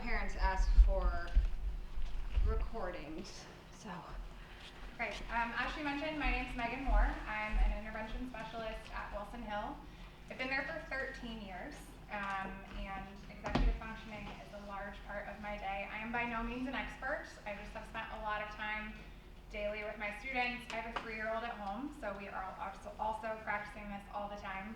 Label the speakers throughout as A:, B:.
A: parents asked for recordings, so.
B: Great. As she mentioned, my name's Megan Moore. I'm an intervention specialist at Wilson Hill. I've been there for 13 years, and executive functioning is a large part of my day. I am by no means an expert. I just have spent a lot of time daily with my students. I have a 3-year-old at home, so we are also practicing this all the time.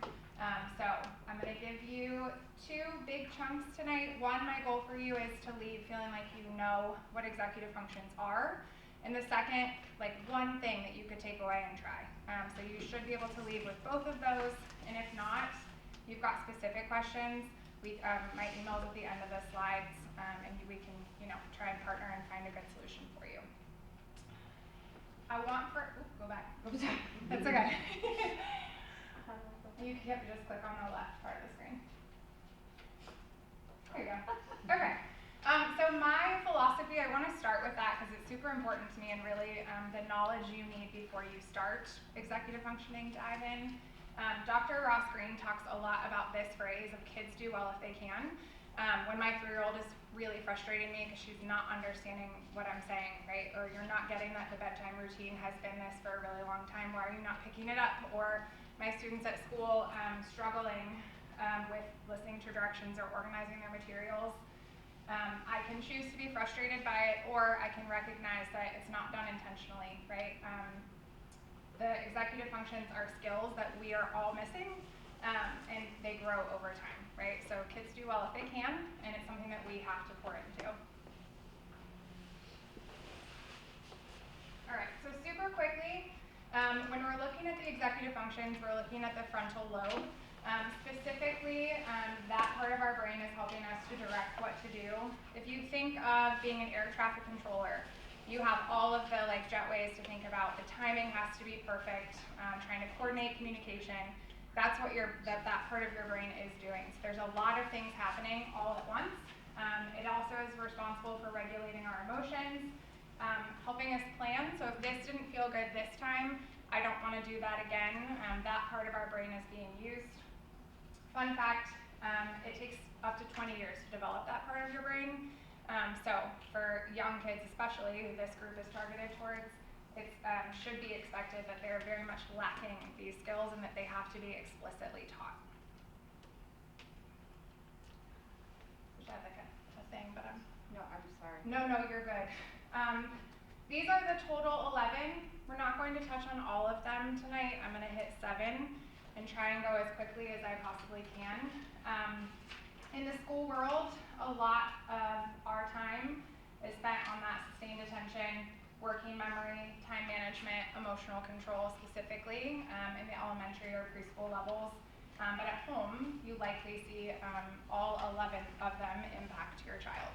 B: So I'm going to give you 2 big chunks tonight. One, my goal for you is to leave feeling like you know what executive functions are. And the second, like one thing that you could take away and try. So you should be able to leave with both of those. And if not, you've got specific questions. My email's at the end of the slides, and we can, try and partner and find a good solution for you. Go back. Oops, that's okay. You can just click on the left part of the screen. There you go. Okay. So my philosophy, I want to start with that because it's super important to me and really the knowledge you need before you start executive functioning dive in. Dr. Ross Green talks a lot about this phrase of kids do well if they can. When my 3-year-old is really frustrating me because she's not understanding what I'm saying, right? Or you're not getting that the bedtime routine has been this for a really long time. Why are you not picking it up? Or my students at school struggling with listening to directions or organizing their materials. I can choose to be frustrated by it, or I can recognize that it's not done intentionally, right? The executive functions are skills that we are all missing, and they grow over time, right? So kids do well if they can, and it's something that we have to pour into. All right, so super quickly, when we're looking at the executive functions, we're looking at the frontal lobe. Specifically, that part of our brain is helping us to direct what to do. If you think of being an air traffic controller, you have all of the jetways to think about. The timing has to be perfect, trying to coordinate communication. That's what that part of your brain is doing. So there's a lot of things happening all at once. It also is responsible for regulating our emotions, helping us plan. So if this didn't feel good this time, I don't want to do that again. That part of our brain is being used. Fun fact, it takes up to 20 years to develop that part of your brain. So for young kids especially, who this group is targeted towards, it should be expected that they're very much lacking these skills and that they have to be explicitly taught. Wish I had a thing, but
A: No, I'm sorry.
B: No, you're good. These are the total 11. We're not going to touch on all of them tonight. I'm going to hit 7 and try and go as quickly as I possibly can. In the school world, a lot of our time is spent on that sustained attention, working memory, time management, emotional control specifically in the elementary or preschool levels. But at home, you likely see all 11 of them impact your child.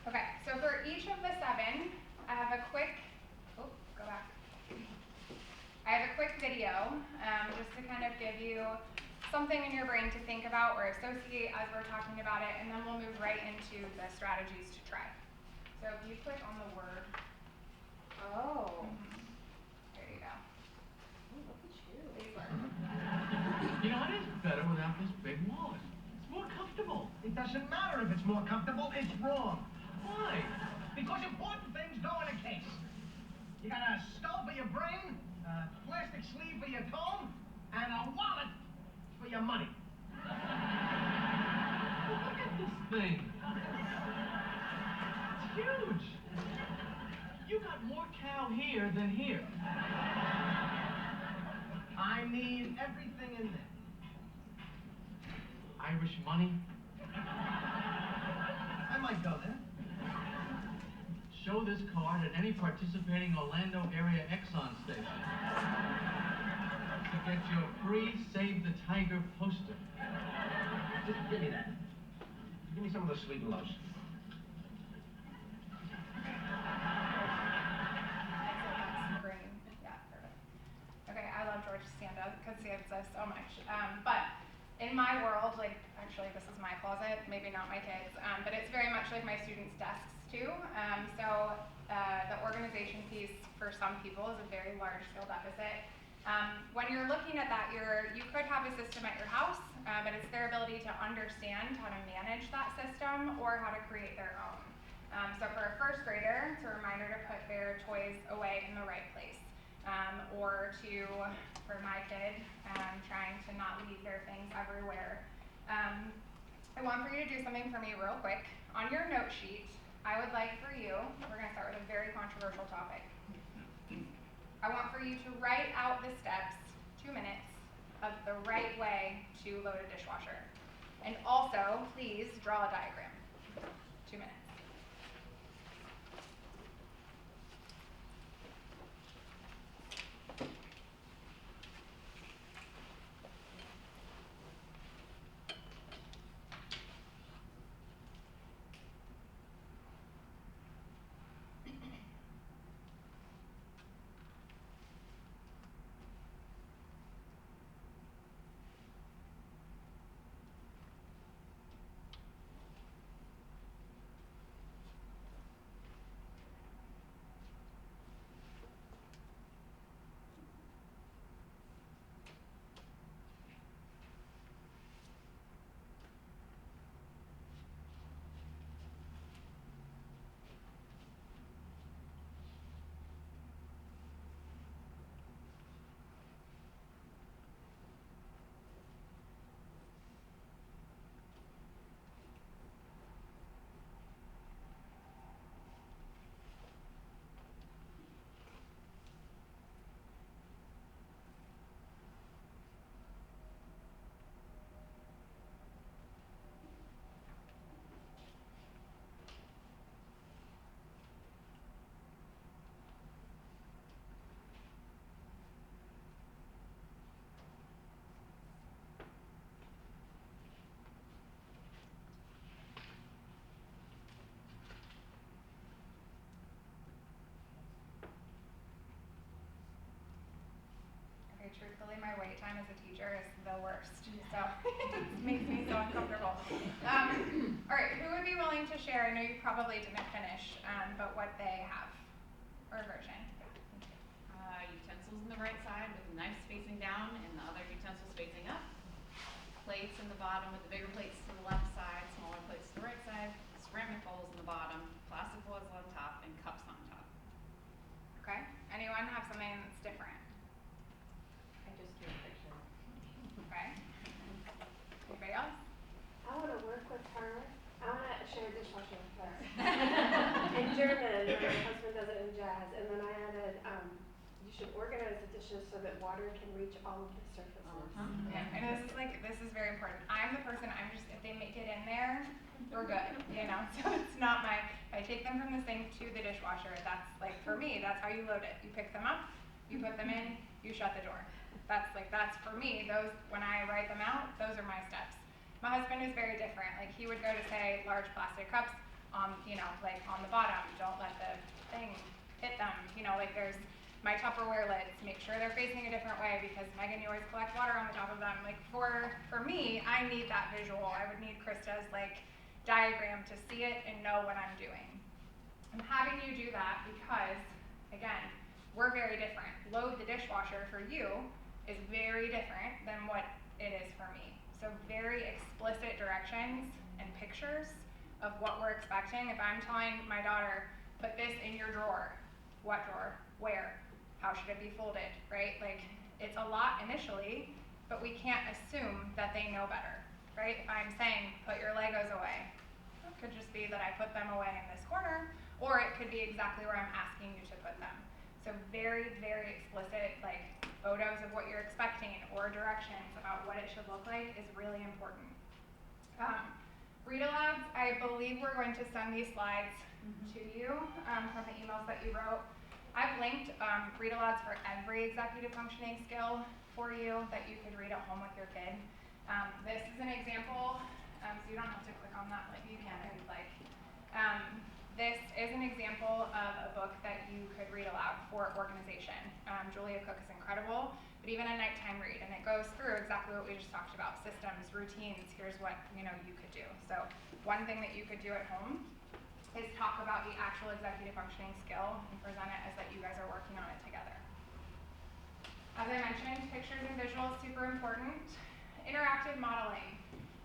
B: Okay, so for each of the 7, I have a quick video just to kind of give you something in your brain to think about or associate as we're talking about it, and then we'll move right into the strategies to try. So if you click on the word.
A: Oh.
B: There you go.
A: Oh, look at you.
B: Please work.
C: You know, it is better without this big wallet. It's more comfortable.
D: It doesn't matter if it's more comfortable, it's wrong.
C: Why?
D: Because important things go in a case. You got a skull for your brain, a plastic sleeve for your comb, and a wallet for your money.
C: Look at this thing. It's huge. You got more cow here than here.
D: I need everything in there.
C: Irish money.
D: I might go there.
C: Show this card at any participating Orlando area Exxon station to get your free Save the Tiger poster.
D: Just give me that. Give me some of the sweet and lows.
B: Green. Yeah, perfect. Okay, I love George Costanza because he says so much. But in my world, actually this is my closet, maybe not my kids, but it's very much like my students' desks too. So the organization piece for some people is a very large skill deficit. When you're looking at that, you could have a system at your house but it's their ability to understand how to manage that system or how to create their own. So for a first grader, it's a reminder to put their toys away in the right place. Or to, for my kid, trying to not leave their things everywhere. I want for you to do something for me real quick. On your note sheet, I would like for you, we're going to start with a very controversial topic. I want for you to write out the steps, 2 minutes, of the right way to load a dishwasher. And also, please draw a diagram. 2 minutes. Okay, truthfully, my wait time as a teacher is the worst, so it makes me so uncomfortable. All right, who would be willing to share? I know you probably didn't finish, but what they have, or version.
E: Utensils in the right side with the knives facing down and the other utensils facing up. Plates in the bottom with the bigger plates to the left side, smaller plates to the right side. Ceramic bowls in the bottom, plastic bowls on top, and cups on top.
B: Okay, anyone have something that's different?
F: I just drew a picture.
B: Okay. Anybody else?
G: I want to work with her. I want to share a dishwasher with her. In German, my husband does it in jazz, and then I added, you should organize the dishes so that water can reach all of the surfaces.
B: Yeah, and this is very important. I'm the person, if they make it in there, we're good, you know? So it's not I take them from the sink to the dishwasher. That's for me, that's how you load it. You pick them up, you put them in, you shut the door. That's for me, when I write them out, those are my steps. My husband is very different. He would go to say large plastic cups on the bottom. Don't let the thing hit them. There's my Tupperware lids. Make sure they're facing a different way because Megan, you always collect water on the top of them. For me, I need that visual. I would need Krista's diagram to see it and know what I'm doing. I'm having you do that because, again, we're very different. Load the dishwasher for you is very different than what it is for me. So very explicit directions and pictures of what we're expecting. If I'm telling my daughter, put this in your drawer, what drawer, where, how should it be folded, right? It's a lot initially, but we can't assume that they know better, right? If I'm saying, put your Legos away, it could just be that I put them away in this corner, or it could be exactly where I'm asking you to put them. So very, very explicit, photos of what you're expecting or directions about what it should look like is really important. Read alouds, I believe we're going to send these slides to you from the emails that you wrote. I've linked read alouds for every executive functioning skill for you that you could read at home with your kid. This is an example, so you don't have to click on that, you can if you'd like. This is an example of a book that you could read aloud for organization. Julia Cook is incredible, but even a nighttime read, and it goes through exactly what we just talked about, systems, routines, here's what you could do. So one thing that you could do at home is talk about the actual executive functioning skill and present it as that you guys are working on it together. As I mentioned, pictures and visuals super important. interactive modeling.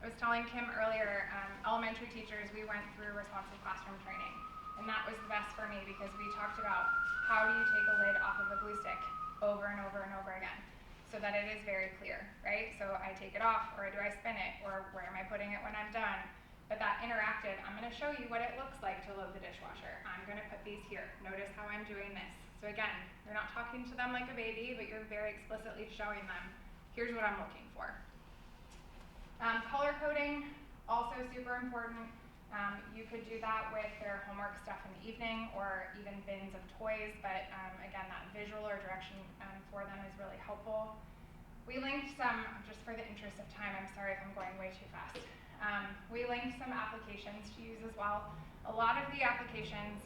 B: I was telling Kim earlier, elementary teachers, we went through responsive classroom training. And that was the best for me because we talked about how do you take a lid off of a glue stick over and over and over again so that it is very clear, right? So I take it off, or do I spin it, or where am I putting it when I'm done? But that interactive, I'm gonna show you what it looks like to load the dishwasher. I'm gonna put these here. Notice how I'm doing this. So again, you're not talking to them like a baby, but you're very explicitly showing them, here's what I'm looking for. Color coding, also super important. You could do that with their homework stuff in the evening or even bins of toys, but again, that visual or direction for them is really helpful. We linked some, just for the interest of time, I'm sorry if I'm going way too fast. We linked some applications to use as well. A lot of the applications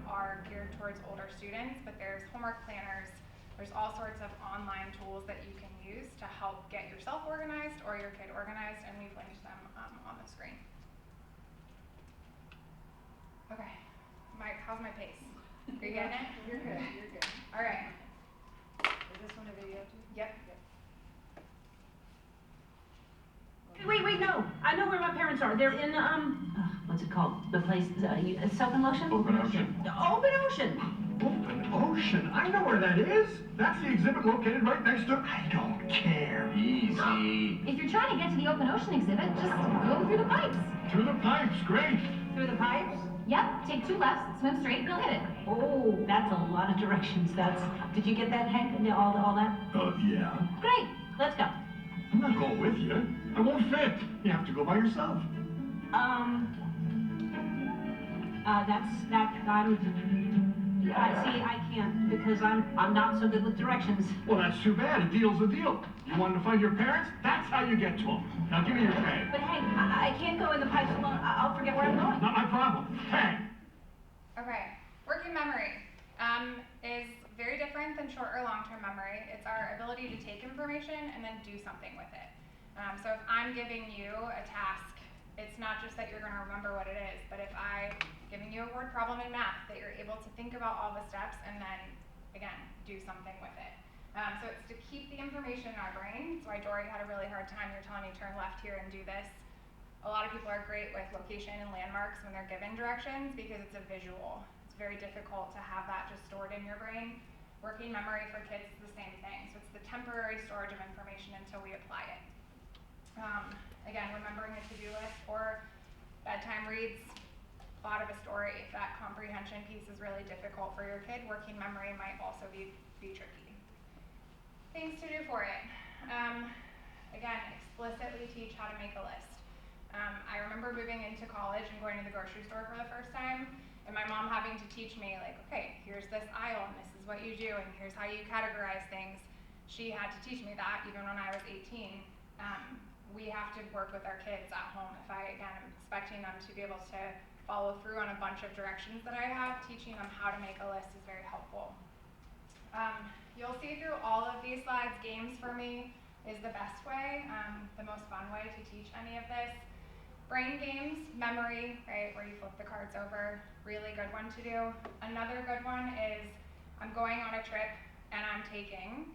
B: are geared towards older students, but there's homework planners, there's all sorts of online tools that you can use to help get yourself organized or your kid organized, and we've linked them on the screen. Okay, Mike, how's my pace? Are you getting it?
A: You're good, you're good.
B: All right.
A: Is this one a video too?
B: Yep.
H: Wait, no. I know where my parents are. They're in, what's it called? The place, Southern Ocean?
I: Open Ocean.
H: Open Ocean.
I: Open Ocean? I know where that is. That's the exhibit located right next to... I don't care. Easy.
J: If you're trying to get to the open ocean exhibit, just go through the pipes.
I: Through the pipes, great.
H: Through the pipes?
J: Yep, take 2 lefts, swim straight, and you'll hit it.
H: Oh, that's a lot of directions. Did you get that, Hank? All that?
I: Yeah.
H: Great. Let's go.
I: I'm not going with you. I won't fit. You have to go by yourself.
H: I see, I can't, because I'm not so good with directions.
I: Well, that's too bad. A deal's a deal. You wanted to find your parents? That's how you get to them. Now give me your tag.
H: But Hank, I can't go in the pipes alone. I'll forget where I'm going.
I: Not my problem. Tag.
B: Okay, working memory is very different than short or long-term memory. It's our ability to take information and then do something with it. So if I'm giving you a task, it's not just that you're going to remember what it is, but if I'm giving you a word problem in math, that you're able to think about all the steps and then, again, do something with it. So it's to keep the information in our brain. So Dory had a really hard time. You're telling you turn left here and do this. A lot of people are great with location and landmarks when they're given directions because it's a visual. It's very difficult to have that just stored in your brain. Working memory for kids is the same thing. So it's the temporary storage of information until we apply it. Again, remembering a to-do list or bedtime reads, plot of a story. If that comprehension piece is really difficult for your kid, working memory might also be tricky. Things to do for it. Again, explicitly teach how to make a list. I remember moving into college and going to the grocery store for the first time, and my mom having to teach me, like, okay, here's this aisle, and this is what you do, and here's how you categorize things. She had to teach me that even when I was 18. We have to work with our kids at home. If I, again, am expecting them to be able to follow through on a bunch of directions that I have, teaching them how to make a list is very helpful. You'll see through all of these slides, games for me is the best way, the most fun way to teach any of this. Brain games, memory, right, where you flip the cards over, really good one to do. Another good one is I'm going on a trip and I'm taking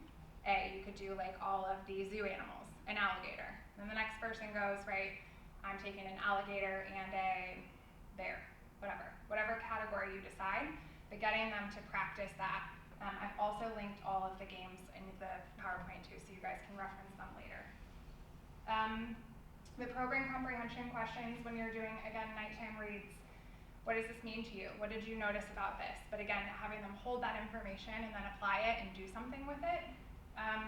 B: you could do like all of the zoo animals, an alligator. Then the next person goes, right, I'm taking an alligator and a bear, whatever category you decide, but getting them to practice that. I've also linked all of the games in the PowerPoint too, so you guys can reference them later. The program comprehension questions when you're doing, again, nighttime reads. What does this mean to you? What did you notice about this? But again, having them hold that information and then apply it and do something with it.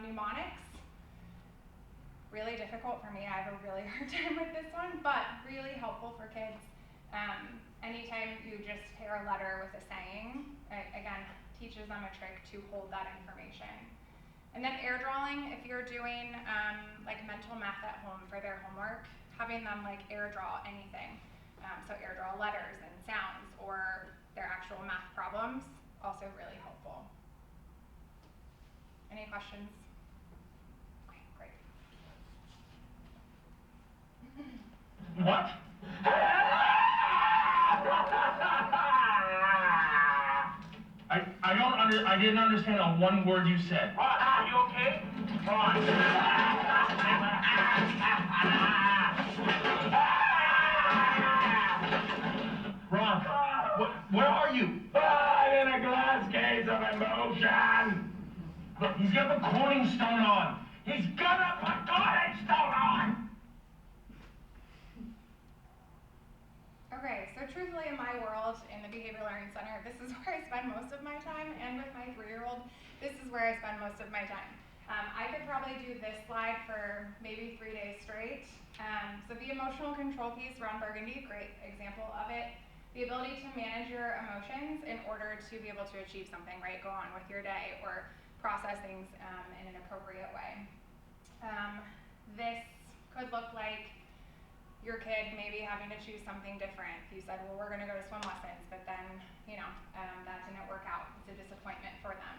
B: Mnemonics, really difficult for me. I have a really hard time with this one, but really helpful for kids. Anytime you just pair a letter with a saying, again, teaches them a trick to hold that information. And then air drawing, if you're doing like mental math at home for their homework, having them like air draw anything. So air draw letters and sounds or their actual math problems, also really helpful. Any questions? Okay, great.
D: What? I didn't understand a one word you said. You okay? Come on.
I: Ron, where are you? In a glass case of emotion. Look, he's got the Corning stone on. He's gonna put Corning stone on.
B: Okay, so truthfully in my world, in the Behavior Learning Center, this is where I spend most of my time, and with my 3-year-old, this is where I spend most of my time. I could probably do this slide for maybe 3 days straight. So the emotional control piece, Ron Burgundy, great example of it. The ability to manage your emotions in order to be able to achieve something, right? Go on with your day or process things in an appropriate way. This could look like your kid maybe having to choose something different. You said, well, we're gonna go to swim lessons, but then, that didn't work out. It's a disappointment for them.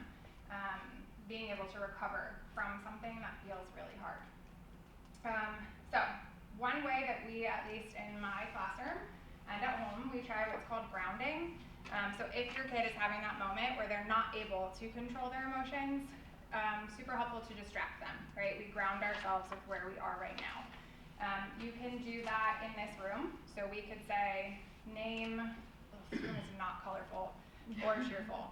B: Being able to recover from something that feels really hard. So one way that we, at least in my classroom and at home, we try what's called grounding. So if your kid is having that moment where they're not able to control their emotions, super helpful to distract them, right? We ground ourselves with where we are right now. You can do that in this room. So we could say, name, this room is not colorful or cheerful.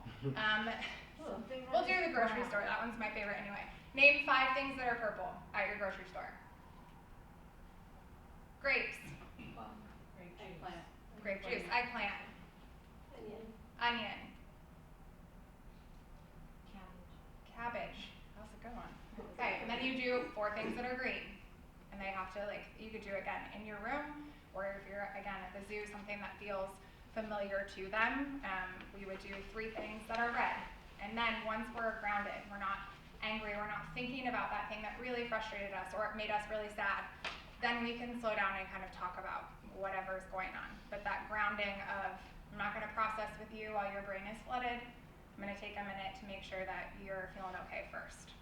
B: We'll do the grocery store. That one's my favorite anyway. Name 5 things that are purple at your grocery store. Grapes.
E: Eggplant.
B: Grape juice. Eggplant. Onion. Cabbage. That's a good one. Okay, and then you do 4 things that are green. And they have to, you could do it again in your room, or if you're, again, at the zoo, something that feels familiar to them. We would do 3 things that are red. And then once we're grounded, we're not angry, we're not thinking about that thing that really frustrated us or made us really sad, then we can slow down and kind of talk about whatever's going on. But that grounding of, I'm not gonna process with you while your brain is flooded. I'm gonna take a minute to make sure that you're feeling okay first.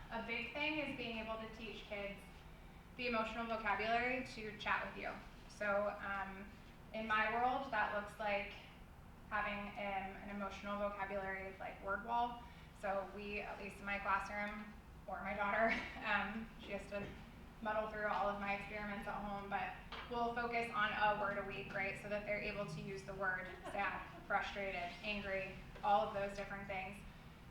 B: A big thing is being able to teach kids the emotional vocabulary to chat with you. So in my world, that looks like having an emotional vocabulary like word wall. So we, at least in my classroom, or my daughter, she has to muddle through all of my experiments at home, but we'll focus on a word a week, right? So that they're able to use the word sad, frustrated, angry, all of those different things.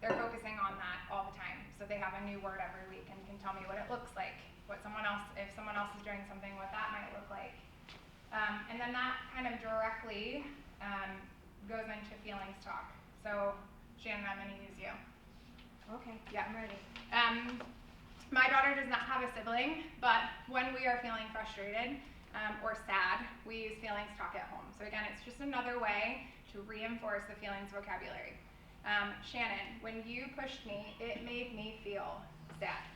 B: They're focusing on that all the time. So they have a new word every week and can tell me what it looks like, what someone else, if someone else is doing something, what that might look like. And then that kind of directly goes into feelings talk. So Shannon, I'm gonna use you.
G: Okay,
B: Yeah.
G: I'm ready.
B: My daughter does not have a sibling, but when we are feeling frustrated or sad, we use feelings talk at home. So again, it's just another way to reinforce the feelings vocabulary. Shannon, when you pushed me, it made me feel sad.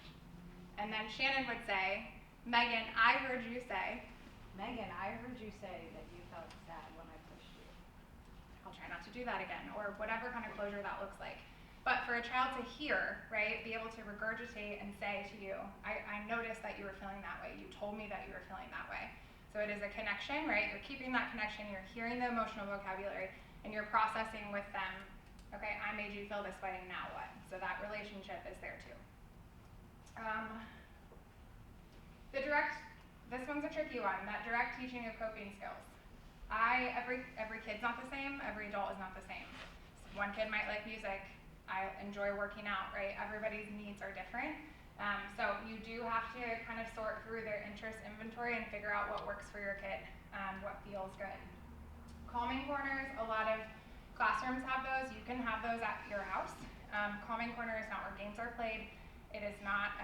B: And then Shannon would say, Megan, I heard you say.
A: Megan, I heard you say that you felt sad when I pushed you.
B: I'll try not to do that again, or whatever kind of closure that looks like. But for a child to hear, right, be able to regurgitate and say to you, I noticed that you were feeling that way. You told me that you were feeling that way. So it is a connection, right? You're keeping that connection, you're hearing the emotional vocabulary, and you're processing with them, okay, I made you feel this way, now what? So that relationship is there too. This one's a tricky one, that direct teaching of coping skills. Every kid's not the same, every adult is not the same. One kid might like music, I enjoy working out, right? Everybody's needs are different. So you do have to kind of sort through their interest inventory and figure out what works for your kid, what feels good. Calming corners, a lot of classrooms have those. You can have those at your house. Calming corner is not where games are played. It is not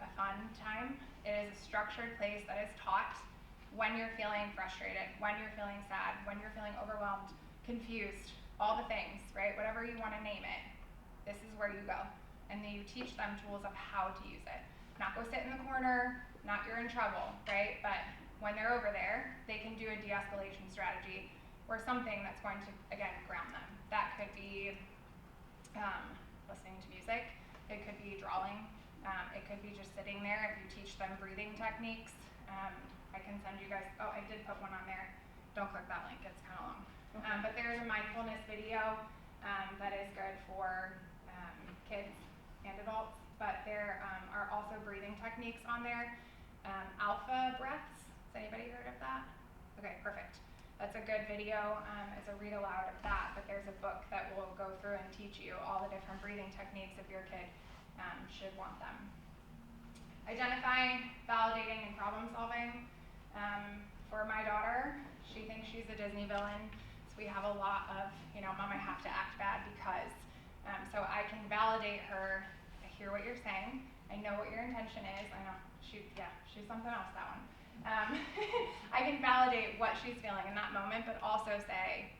B: a fun time. It is a structured place that is taught when you're feeling frustrated, when you're feeling sad, when you're feeling overwhelmed, confused, all the things, right? Whatever you want to name it, this is where you go. And then you teach them tools of how to use it. Not go sit in the corner, not you're in trouble, right? But when they're over there, they can do a de-escalation strategy or something that's going to, again, ground them. That could be listening to music. It could be drawing. It could be just sitting there if you teach them breathing techniques. I can send you guys, oh, I did put one on there. Don't click that link, it's kind of long. Okay. But there's a mindfulness video that is good for kids and adults. but there are also breathing techniques on there. Alpha breaths, has anybody heard of that? Okay, perfect. That's a good video. It's a read aloud of that, but there's a book that will go through and teach you all the different breathing techniques if your kid should want them. Identifying, validating, and problem solving. For my daughter, she thinks she's a Disney villain, so we have a lot of, Mom, I have to act bad because. So I can validate her. I hear what you're saying. I know what your intention is. I know she's something else, that one. I can validate what she's feeling in that moment, but also say,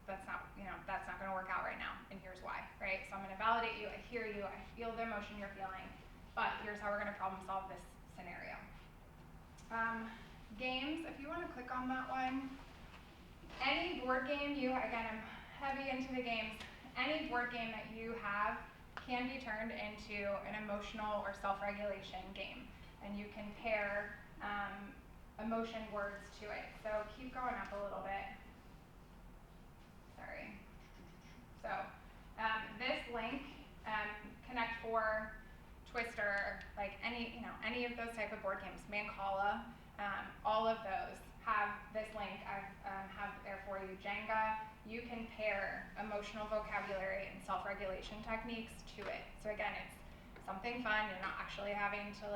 B: that's not going to work out right now, and here's why, right? So I'm going to validate you. I hear you. I feel the emotion you're feeling, but here's how we're going to problem solve this scenario. Games, if you want to click on that one. Any board game again, I'm heavy into the games. Any board game that you have can be turned into an emotional or self-regulation game, and you can pair emotion words to it. So keep going up a little bit. Sorry. So this link, Connect4, Twister, like any of those type of board games, Mancala, all of those have this link. I have there for you. Jenga, you can pair emotional vocabulary and self-regulation techniques to it. So again, it's something fun. You're not actually having to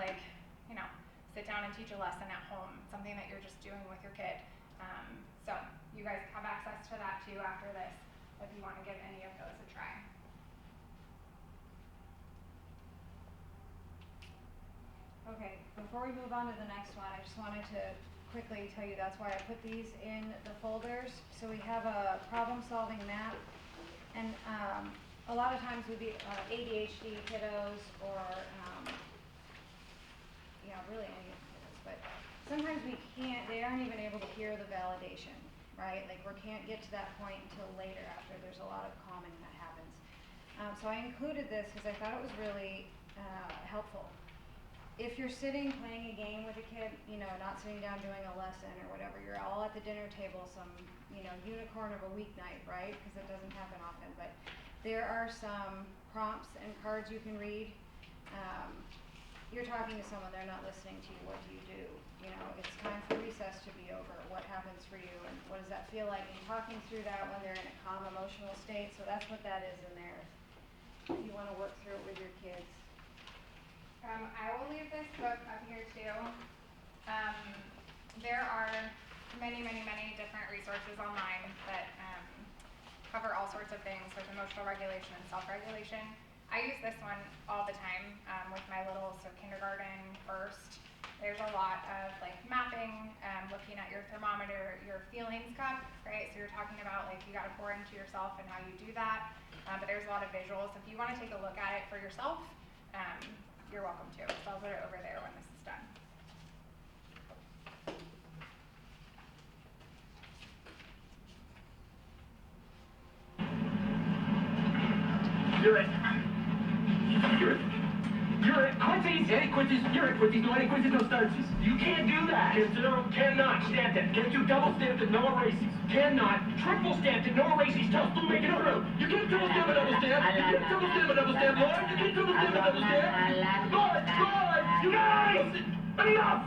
B: sit down and teach a lesson at home. It's something that you're just doing with your kid. So you guys have access to that too after this if you want to give any of those a try.
A: Okay, before we move on to the next one, I just wanted to quickly tell you that's why I put these in the folders. So we have a problem-solving map, and a lot of times with the ADHD kiddos or really any kiddos, but sometimes they aren't even able to hear the validation, right? Like we can't get to that point until later after there's a lot of calming that happens. So I included this because I thought it was really helpful. If you're sitting playing a game with a kid, not sitting down doing a lesson or whatever, you're all at the dinner table, some, unicorn of a weeknight, right? Because it doesn't happen often, but there are some prompts and cards you can read. You're talking to someone, they're not listening to you, what do you do? It's time for recess to be over, what happens for you, and what does that feel like? And talking through that when they're in a calm emotional state, so that's what that is in there, if you want to work through it with your kids.
B: I will leave this book up here too. There are many different resources online that cover all sorts of things with emotional regulation and self-regulation. I use this one all the time with my little, so kindergarten first. There's a lot of mapping, looking at your thermometer, your feelings cup, right? So you're talking about you got to pour into yourself and how you do that. But there's a lot of visuals. If you want to take a look at it for yourself, you're welcome to. So I'll put it over there when this is done.
I: You're at Quincy's. Any Quincy's? You're at Quincy's. No, any Quincy's, no starches. You can't do that. Cannot stamp it. Can't do double stamped it, no erases. Cannot triple stamped it, no erases. Tell us to make it through. You can't double stamp a double stamp. You can't double stamp a double stamp, Lord. You can't double stamp a double stamp. Lord, you guys! Enough!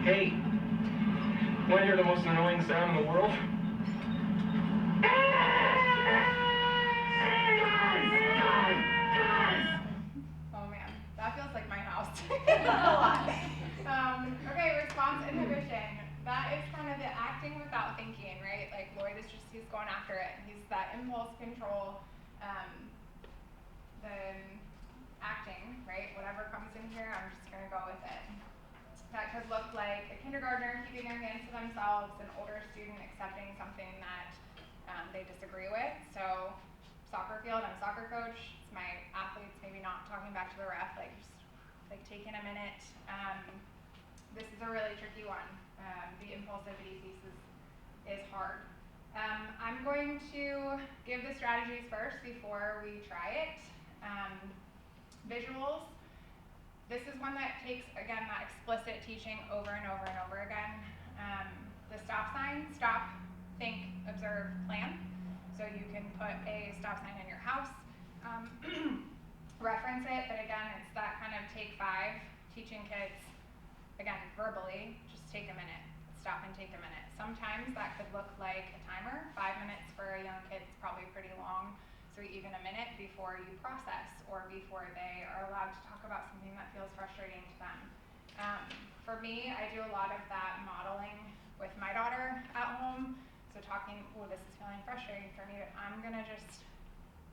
I: Hey, want to hear the most annoying sound in the world?
B: Oh man, that feels like my house. Okay, response inhibition. That is kind of the acting without thinking, right? Like Lloyd is he's going after it. He's that impulse control, the acting, right? Whatever comes in here, I'm just gonna go with it. That could look like a kindergartner keeping their hands to themselves, an older student accepting something that they disagree with. So soccer field, I'm a soccer coach. It's my athletes maybe not talking back to the ref, just taking a minute. This is a really tricky one. The impulsivity piece is hard. I'm going to give the strategies first before we try it. Visuals. This is one that takes, again, that explicit teaching over and over and over again. The stop sign, stop, think, observe, plan. So you can put a stop sign in your house, reference it, but again, it's that kind of take 5, teaching kids, again, verbally, just take a minute, stop and take a minute. Sometimes that could look like a timer. 5 minutes for a young kid is probably pretty long, so even a minute before you process or before they are allowed to talk about something that feels frustrating to them. For me, I do a lot of that modeling with my daughter at home. So talking, oh, this is feeling frustrating for me, but I'm gonna just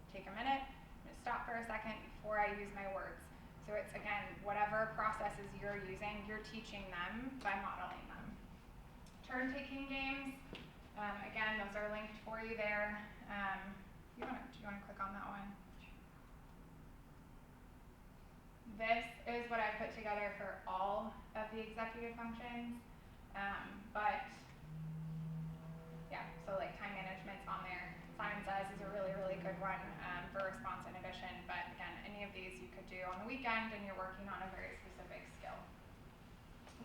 B: take a minute, I'm gonna stop for a second before I use my words. So it's, again, whatever processes you're using, you're teaching them by modeling them. Turn-taking games, again, those are linked for you there. Do you wanna click on that one? This is what I put together for all of the executive functions, but yeah, so like time management's on there. Simon Says is a really, really good one for response inhibition, but again, any of these you could do on the weekend and you're working on a very specific skill.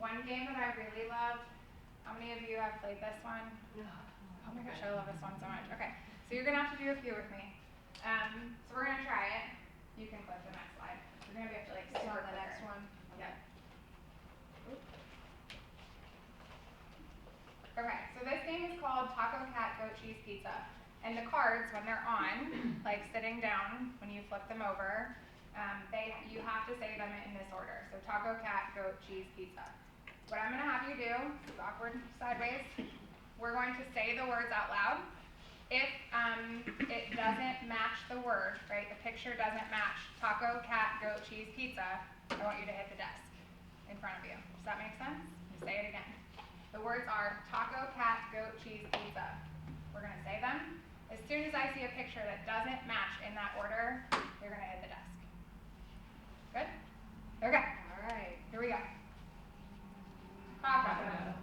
B: One game that I really love, how many of you have played this one? Oh my gosh, I love this one so much. Okay, so you're gonna have to do a few with me. So we're gonna try it. You can click the next slide. We're gonna have to like start the next one. Yep. Okay, so this game is called Taco, Cat, Goat, Cheese, Pizza. And the cards, when they're on, like sitting down, when you flip them over, you have to say them in this order. So taco, cat, goat, cheese, pizza. What I'm gonna have you do, this is awkward sideways, we're going to say the words out loud. If it doesn't match the word, right, the picture doesn't match taco, cat, goat, cheese, pizza, I want you to hit the desk in front of you. Does that make sense? Say it again. The words are taco, cat, goat, cheese, pizza. We're gonna say them. As soon as I see a picture that doesn't match in that order, you're gonna hit the desk. Good? Okay. All right. Here we go. Taco,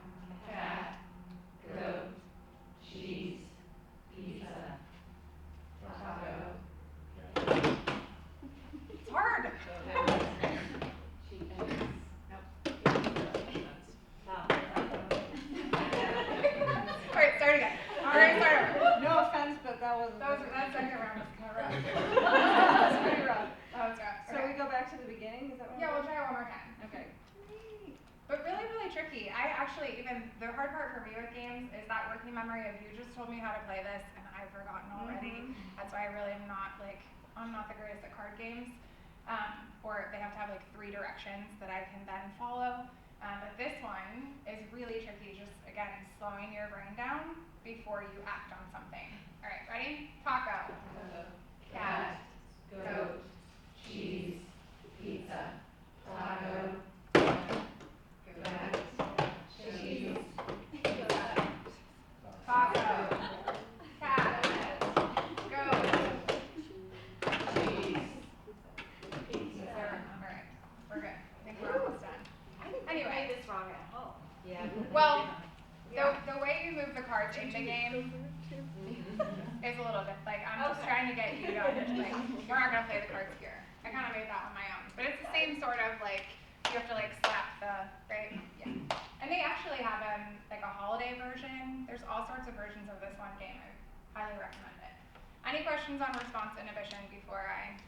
H: cat, goat, cheese, pizza, taco.
B: It's hard. Alright, start again. Alright, start over.
A: No offense, but
B: that second round was kind of rough.
A: That was pretty rough.
B: That was rough.
A: So we go back to the beginning, is that what?
B: Yeah, we'll try it one more time.
A: Okay.
B: But really, really tricky. I actually, even the hard part for me with games is that working memory of you just told me how to play this and I've forgotten already. That's why I really am not I'm not the greatest at card games. Or they have to have like 3 directions that I can then follow. But this one is really tricky, just again, slowing your brain down before you act on something. All right, ready? Taco.
H: Cat, goat, cheese, pizza, taco, cat, cheese, pizza,
B: Taco. Cat. Goat.
H: cheese, pizza.
B: All right, we're good. I think we're almost done. Anyway.
G: This wrong at home.
H: Yeah.
B: Well, the way you move the cards in the game is a little bit like I'm just trying to get you to like we're not gonna play the cards here. I kind of made that on my own, but it's the same sort of like you have to like slap the right. Yeah. And they actually have like a holiday version. There's all sorts of versions of this one game. I highly recommend it. Any questions on response inhibition before I'm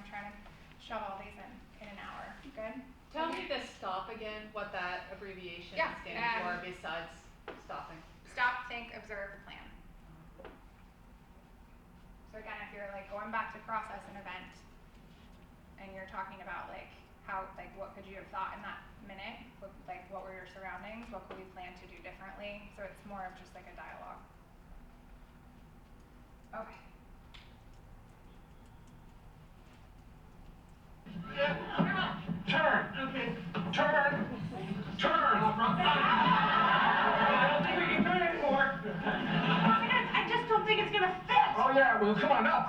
B: trying to shove all these in an hour. Good.
F: Tell me the STOP again, what that abbreviation
B: Yeah,
F: stands for besides stopping.
B: Stop, think, observe, plan. So again, if you're like going back to process an event and you're talking about like how, like what could you have thought in that minute, what were your surroundings, what could we plan to do differently, so it's more of just like a dialogue. Okay.
I: Turn. Okay. Turn. I don't think we can do it anymore.
H: I just don't think it's gonna fit.
I: Oh yeah, well come on, up.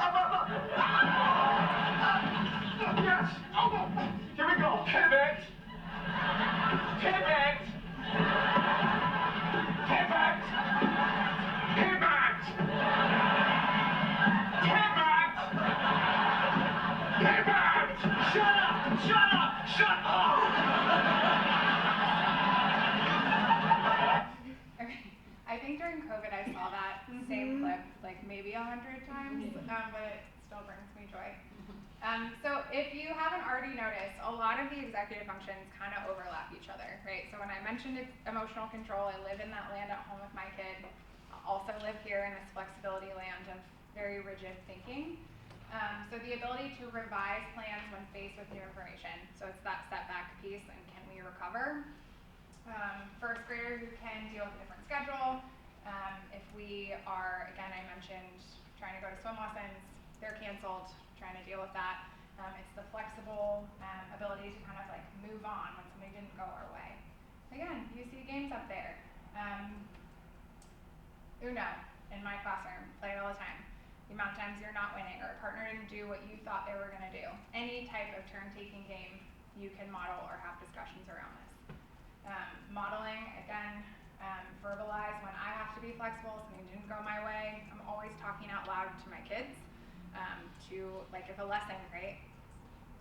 I: Yes. Here we go. Pivot. Shut up.
B: Okay. I think during COVID I saw that same clip like maybe 100 times, but it still brings me joy. So if you haven't already noticed, a lot of the executive functions kind of overlap each other, right? So when I mentioned emotional control, I live in that land at home with my kid. I also live here in this flexibility land of very rigid thinking. So the ability to revise plans when faced with new information. So it's that setback piece, and can we recover? First grader who can deal with a different schedule. If we are, again, I mentioned trying to go to swim lessons, they're canceled, trying to deal with that. It's the flexible ability to kind of like move on when something didn't go our way. Again, you see games up there. Uno in my classroom, play it all the time. The amount of times you're not winning or a partner didn't do what you thought they were going to do. Any type of turn-taking game, you can model or have discussions around this. Modeling, again, verbalize when I have to be flexible, something didn't go my way. I'm always talking out loud to my kids. Like if a lesson, right?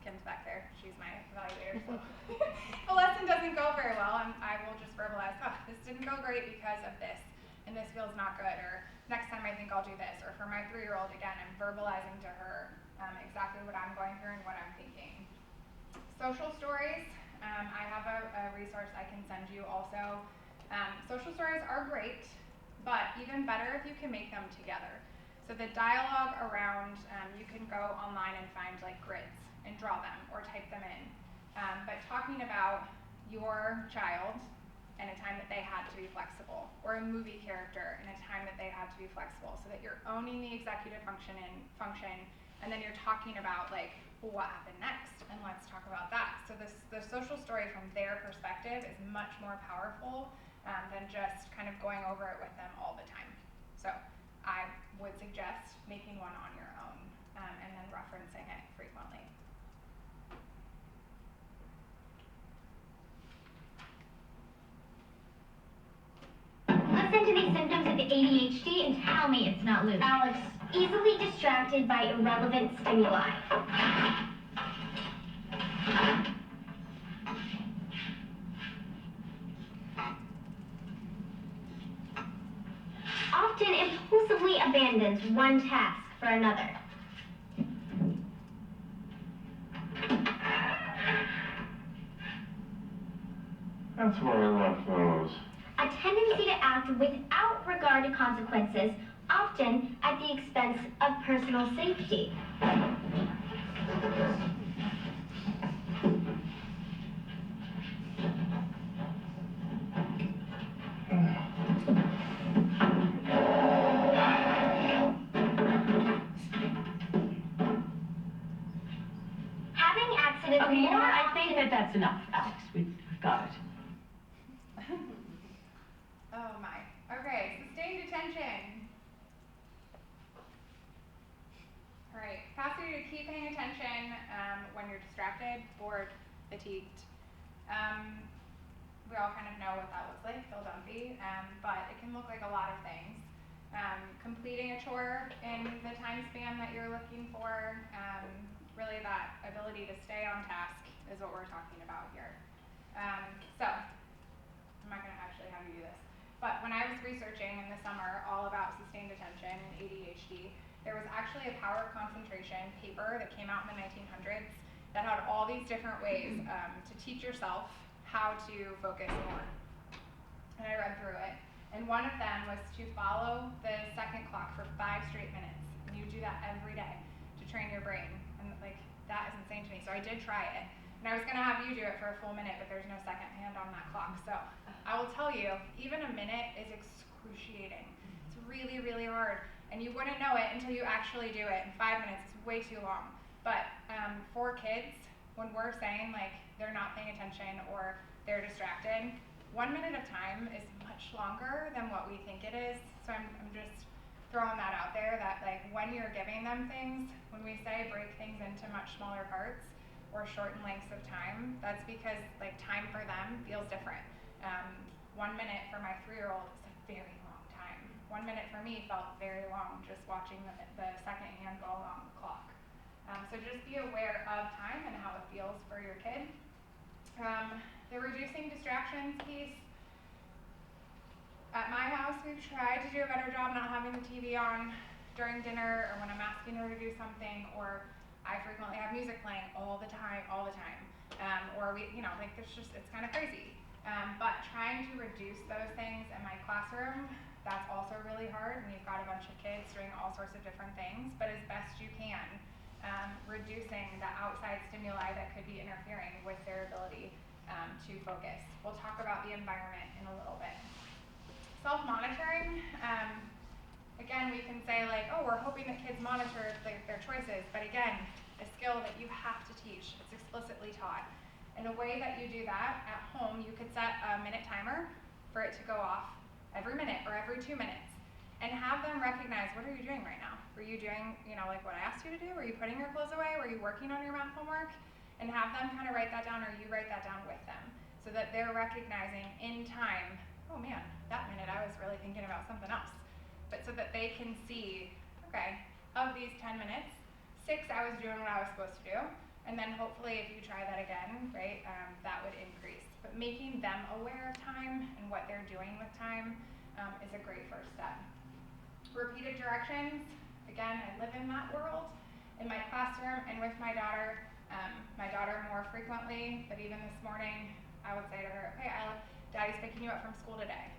B: Kim's back there, she's my evaluator. So if a lesson doesn't go very well, I will just verbalize, oh, this didn't go great because of this, and this feels not good, or next time I think I'll do this. Or for my 3-year-old, again, I'm verbalizing to her exactly what I'm going through and what I'm thinking. Social stories, I have a resource I can send you also. Social stories are great, but even better if you can make them together. So the dialogue around, you can go online and find like grids and draw them or type them in. But talking about your child and a time that they had to be flexible, or a movie character and a time that they had to be flexible, so that you're owning the executive function, and then you're talking about like, well, what happened next, and let's talk about that. So the social story from their perspective is much more powerful than just kind of going over it with them all the time. So I would suggest making one on your own and then referencing it frequently.
J: Listen to these symptoms of ADHD and tell me it's not loose. Alex, easily distracted by irrelevant stimuli. Often impulsively abandons one task for another.
I: That's where I left those.
J: A tendency to act without regard to consequences, often at the expense of personal safety. Having accidents
H: Okay,
J: more
H: I think
J: often-
H: that's enough, Alex. We've got it.
B: Oh my. Okay, sustained attention. All right, capacity to keep paying attention when you're distracted, bored, fatigued. We all kind of know what that looks like, feel dumpy, but it can look like a lot of things. Completing a chore in the time span that you're looking for, really that ability to stay on task is what we're talking about here. So, I'm not going to actually have you do this, but when I was researching in the summer all about sustained attention and ADHD, there was actually a power concentration paper that came out in the 1900s that had all these different ways to teach yourself how to focus more. And I read through it. And one of them was to follow the second clock for 5 straight minutes. And you do that every day to train your brain. And like, that is insane to me. So I did try it. And I was gonna have you do it for a full minute, but there's no second hand on that clock. So I will tell you, even a minute is excruciating. It's really, really hard. And you wouldn't know it until you actually do it. And 5 minutes is way too long. But for kids, when we're saying like they're not paying attention or they're distracted, 1 minute of time is much longer than what we think it is. So I'm just throwing that out there, that like when you're giving them things, when we say break things into much smaller parts or shorten lengths of time, that's because like time for them feels different. 1 minute for my 3-year-old is a very long time. 1 minute for me felt very long just watching the second hand go along the clock. So just be aware of time and how it feels for your kid. The reducing distractions piece. At my house, we've tried to do a better job not having the TV on during dinner, or when I'm asking her to do something, or I frequently have music playing all the time. Or we, like there's just, it's kind of crazy. But trying to reduce those things in my classroom, that's also really hard when you've got a bunch of kids doing all sorts of different things, but as best you can, reducing the outside stimuli that could be interfering with their ability to focus. We'll talk about the environment in a little bit. Self-monitoring, again, we can say like, oh, we're hoping that kids monitor their choices, but again, a skill that you have to teach. It's explicitly taught. And a way that you do that at home, you could set a minute timer for it to go off every minute or every 2 minutes, and have them recognize, what are you doing right now? Were you doing, like what I asked you to do? Were you putting your clothes away? Were you working on your math homework? And have them kind of write that down, or you write that down with them, so that they're recognizing in time, oh man, that minute I was really thinking about something else. But so that they can see, okay, of these 10 minutes, 6 I was doing what I was supposed to do, and then hopefully if you try that again, right, that would increase. But making them aware of time and what they're doing with time is a great first step. Repeated directions, again, I live in that world in my classroom and with my daughter more frequently, but even this morning I would say to her, okay, Isla, Daddy's picking you up from school today.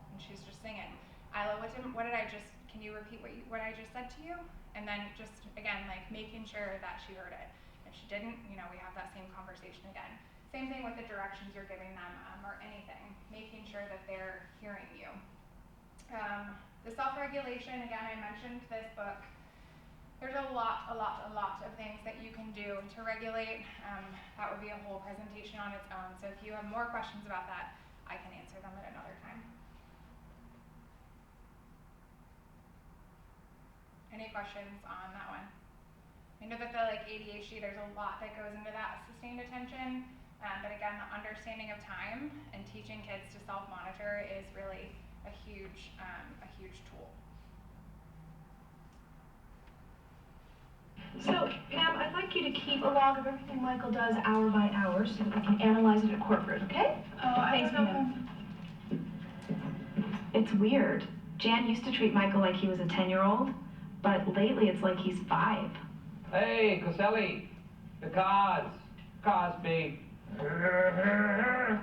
B: And she's just singing. Isla, can you repeat what I just said to you? And then just, again, like making sure that she heard it. If she didn't, we have that same conversation again. Same thing with the directions you're giving them or anything, making sure that they're hearing you. The self-regulation, again, I mentioned this book. There's a lot of things that you can do to regulate. That would be a whole presentation on its own. So if you have more questions about that, I can answer them at another time. Any questions on that one? I know that the ADHD, there's a lot that goes into that sustained attention, but again, the understanding of time and teaching kids to self-monitor is really a huge tool.
K: So, ma'am, I'd like you to keep a log of everything Michael does hour by hour so that we can analyze it at corporate, okay?
B: Thanks, ma'am.
K: It's weird. Jan used to treat Michael like he was a 10-year-old, but lately it's like he's 5.
L: Hey, Coselli, the cards, Cosby.
I: I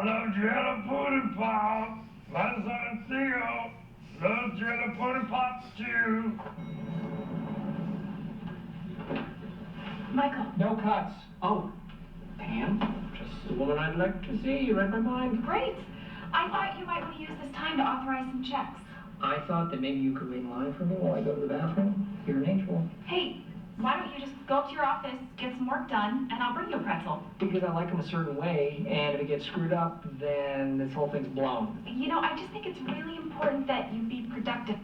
I: love jello pudding pop. My son Theo loves jello pudding pops too.
K: Michael.
L: No cuts. Oh, Pam, just the woman I'd like to see. You read my mind.
K: Great. I thought you might want to use this time to authorize some checks.
L: I thought that maybe you could wait in line for me while I go to the bathroom. You're an angel.
K: Hey, why don't you just go up to your office, get some work done, and I'll bring you a pretzel.
L: Because I like them a certain way, and if it gets screwed up, then this whole thing's blown.
K: I just think it's really important that you be productive.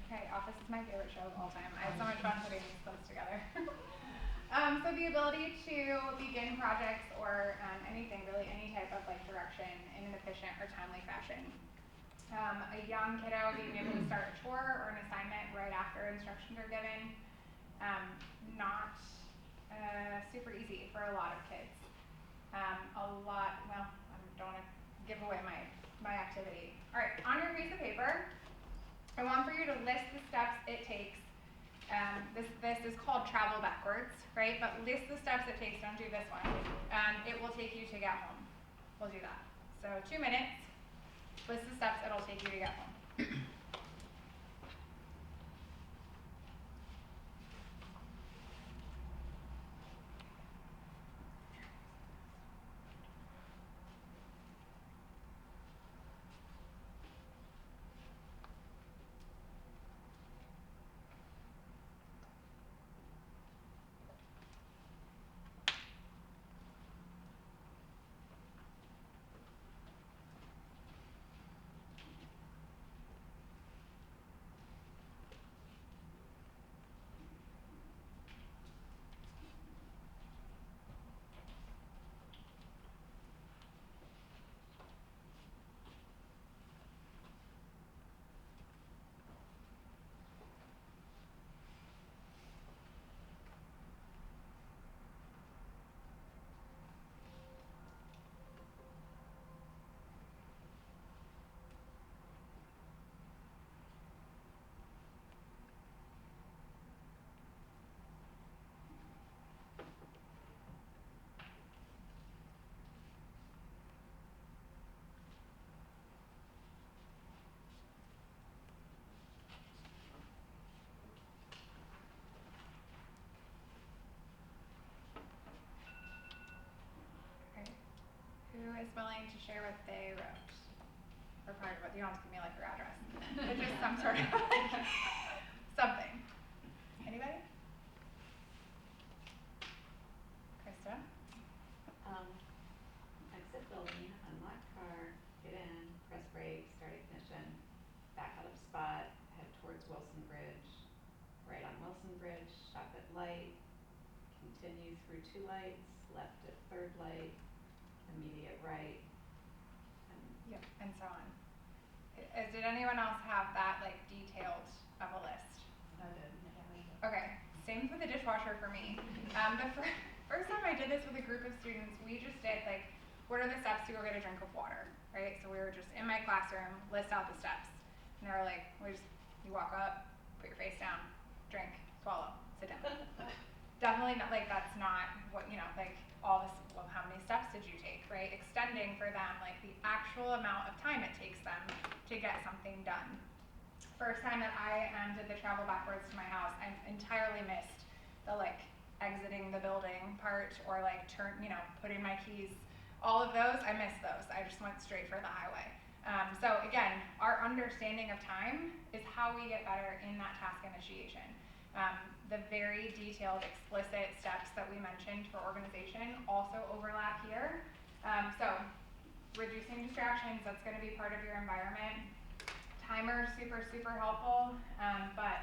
B: Okay, Office is my favorite show of all time. I have so much fun putting these clips together. So the ability to begin projects or anything, really any type of direction in an efficient or timely fashion. A young kiddo being able to start a chore or an assignment right after instructions are given, not super easy for a lot of kids. I don't want to give away my activity. All right, on your piece of paper, I want for you to list the steps it takes. This is called travel backwards, right? But list the steps it takes, don't do this one. It will take you to get home. We'll do that. So 2 minutes, list the steps it'll take you to get home. willing to share what they wrote? Or part of what, you don't have to give me like your address, but just some sort of something. Anybody? Krista?
E: Exit building, unlock car, get in, press brake, start ignition, back out of spot, head towards Wilson Bridge, right on Wilson Bridge, stop at light, continue through 2 lights, left at 3rd light, immediate right, and
B: Yep, and so on. Did anyone else have that like detailed of a list?
F: I did.
B: Okay, same with the dishwasher for me. The first time I did this with a group of students, we just did like, what are the steps to go get a drink of water, right? So we were just in my classroom, list out the steps. And they were like, you walk up, put your face down, drink, swallow, sit down. Definitely not, like that's not what, like all this, well, how many steps did you take, right? Extending for them, like the actual amount of time it takes them to get something done. First time that I did the travel backwards to my house, I entirely missed the like exiting the building part or like putting my keys, all of those, I missed those. I just went straight for the highway. So again, our understanding of time is how we get better in that task initiation. The very detailed, explicit steps that we mentioned for organization also overlap here. So reducing distractions, that's gonna be part of your environment. Timer, super, super helpful, but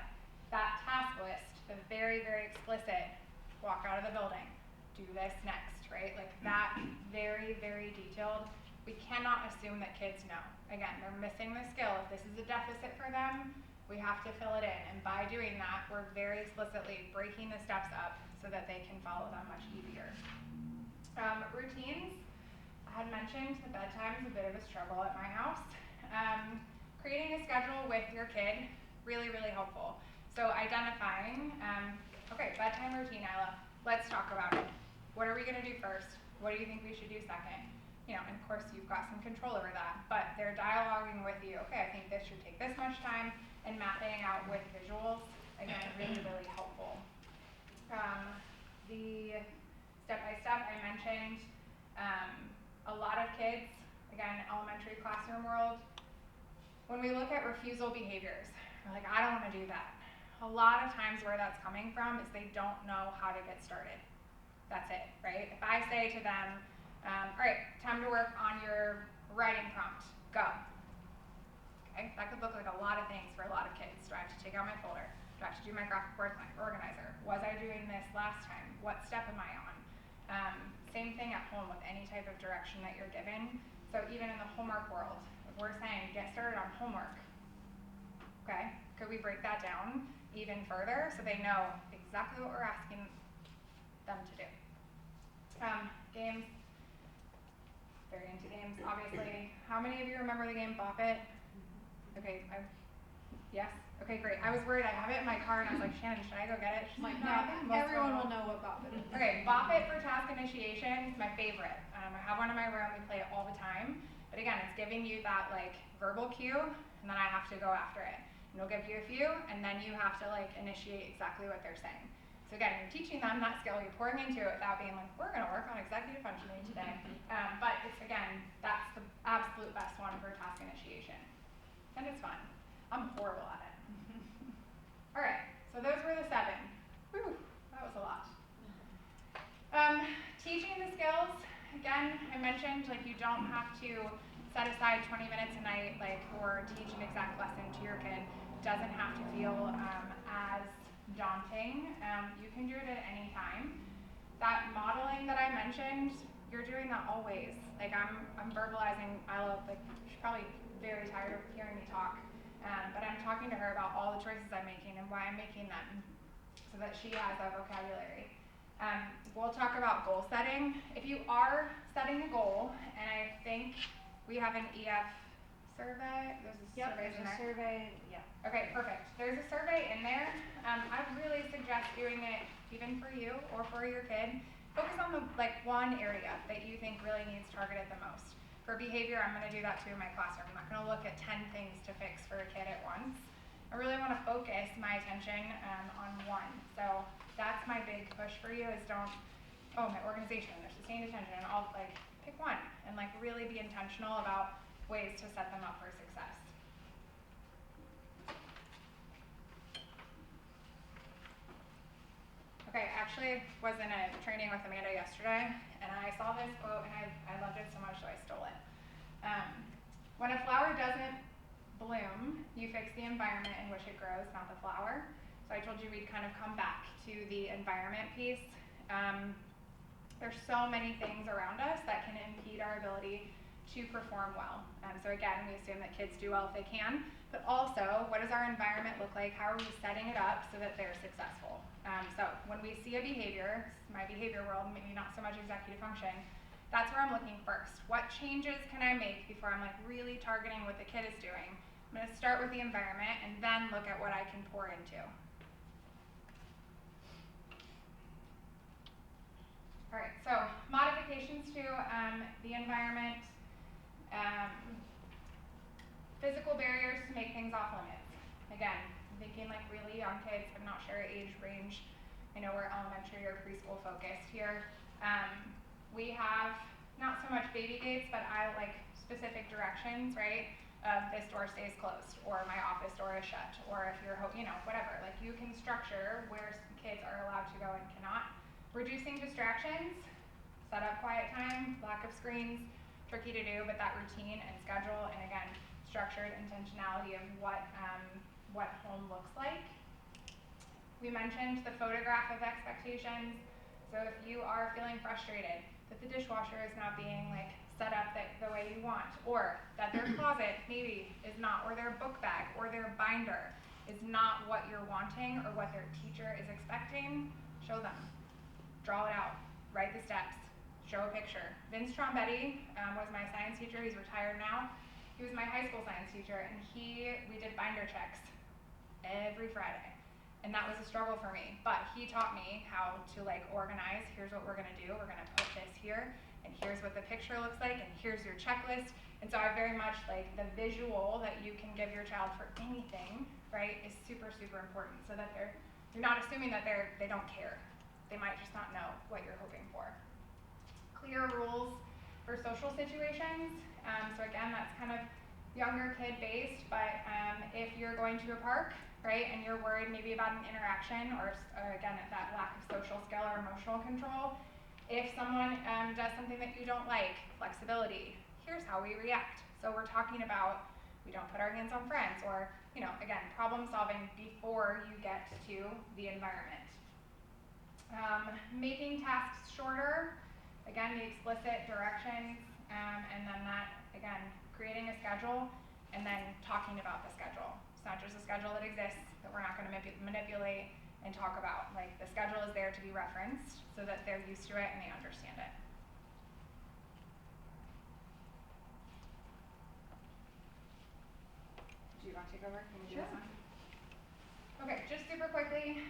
B: that task list, the very, very explicit, walk out of the building, do this next, right? Like that, very, very detailed. We cannot assume that kids know. Again, they're missing the skill. If this is a deficit for them, we have to fill it in. And by doing that, we're very explicitly breaking the steps up so that they can follow them much easier. Routines, I had mentioned the bedtime is a bit of a struggle at my house. Creating a schedule with your kid, really, really helpful. So identifying, okay, bedtime routine, Isla, let's talk about it. What are we gonna do first? What do you think we should do second? And of course you've got some control over that, but they're dialoguing with you, okay, I think this should take this much time, and mapping out with visuals, again, really, really helpful. The step-by-step I mentioned, a lot of kids, again, elementary classroom world, when we look at refusal behaviors, we're like, I don't wanna do that. A lot of times where that's coming from is they don't know how to get started. That's it, right? If I say to them, all right, time to work on your writing prompt, go. Okay, that could look like a lot of things for a lot of kids. Do I have to take out my folder? Do I have to do my graphic organizer? Was I doing this last time? What step am I on? Same thing at home with any type of direction that you're given. So even in the homework world, if we're saying get started on homework, okay, could we break that down even further so they know exactly what we're asking them to do? Games, very into games, obviously. How many of you remember the game Bop It? Okay, yes? Okay, great. I was worried. I have it in my car and I was like, Shannon, should I go get it? She's like, no, I think most
A: everyone will know what Bop It is.
B: Okay, Bop It for task initiation is my favorite. I have one in my room. We play it all the time. But again, it's giving you that like verbal cue, and then I have to go after it. And it'll give you a few, and then you have to like initiate exactly what they're saying. So again, you're teaching them that skill. You're pouring into it without being like, we're going to work on executive functioning today. But it's again, that's the absolute best one for task initiation. And it's fun. I'm horrible at it. All right, so those were the 7. Whew, that was a lot. Teaching the skills, again, I mentioned like you don't have to set aside 20 minutes a night or teach an exact lesson to your kid. It doesn't have to feel as daunting. You can do it at any time. That modeling that I mentioned, you're doing that always. Like I'm verbalizing, she's probably very tired of hearing me talk. But I'm talking to her about all the choices I'm making and why I'm making them so that she has that vocabulary. We'll talk about goal setting. If you are setting a goal, and I think we have an EF survey, there's a survey in there.
A: Survey, yeah.
B: Okay, perfect. There's a survey in there. I really suggest doing it even for you or for your kid. Focus on the one area that you think really needs targeted the most. For behavior, I'm going to do that too in my classroom. I'm not going to look at 10 things to fix for a kid at once. I really want to focus my attention on one. So that's my big push for you is don't oh, my organization, their sustained attention, and I'll like pick one and like really be intentional about ways to set them up for success. Okay, actually was in a training with Amanda yesterday, and I saw this quote and I loved it so much so I stole it. When a flower doesn't bloom, you fix the environment in which it grows, not the flower. So I told you we'd kind of come back to the environment piece. There's so many things around us that can impede our ability to perform well. So again, we assume that kids do well if they can, but also, what does our environment look like? How are we setting it up so that they're successful? So when we see a behavior, my behavior world, maybe not so much executive function, that's where I'm looking first. What changes can I make before I'm like really targeting what the kid is doing? I'm gonna start with the environment and then look at what I can pour into. All right, so modifications to the environment, physical barriers to make things off limits. Again, I'm thinking like really young kids, I'm not sure age range. I know we're elementary or preschool focused here. We have not so much baby gates, but I like specific directions, right? This door stays closed, or my office door is shut, or if you're, whatever. Like you can structure where kids are allowed to go and cannot. Reducing distractions, set up quiet time, lack of screens, tricky to do, but that routine and schedule, and again, structured intentionality of what home looks like. We mentioned the photograph of expectations. So if you are feeling frustrated that the dishwasher is not being like set up the way you want, or that their closet maybe is not, or their book bag or their binder is not what you're wanting or what their teacher is expecting, show them. Draw it out, write the steps, show a picture. Vince Trombetti was my science teacher, he's retired now. He was my high school science teacher, and we did binder checks every Friday. And that was a struggle for me, but he taught me how to like organize. Here's what we're gonna do. We're gonna put this here, and here's what the picture looks like, and here's your checklist. And so I very much like the visual that you can give your child for anything, right, is super, super important, so that you're not assuming that they don't care. They might just not know what you're hoping for. Clear rules for social situations. So again, that's kind of younger kid based, but if you're going to a park, right, and you're worried maybe about an interaction or again, that lack of social skill or emotional control, if someone does something that you don't like, flexibility, here's how we react. So we're talking about we don't put our hands on friends, or again, problem solving before you get to the environment. Making tasks shorter, again, the explicit directions, and then that, again, creating a schedule, and then talking about the schedule. It's not just a schedule that exists that we're not going to manipulate and talk about. Like, the schedule is there to be referenced so that they're used to it and they understand it. Do you want to take over? Can you do this one? Okay, just super quickly.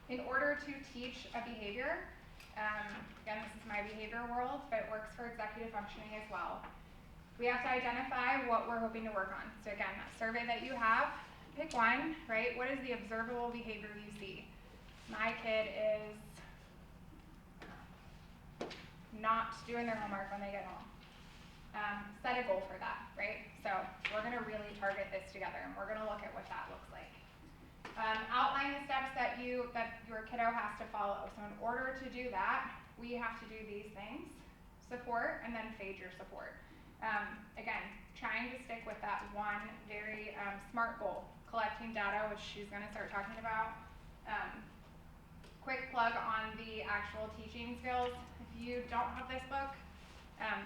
B: In order to teach a behavior, again, this is my behavior world, but it works for executive functioning as well. We have to identify what we're hoping to work on. So again, that survey that you have, pick one, right? What is the observable behavior you see? My kid is not doing their homework when they get home. Set a goal for that, right? So we're gonna really target this together, and we're gonna look at what that looks like. Outline the steps that your kiddo has to follow. So in order to do that, we have to do these things, support, and then fade your support. Again, trying to stick with that one very smart goal, collecting data, which she's going to start talking about. Quick plug on the actual teaching skills. If you don't have this book,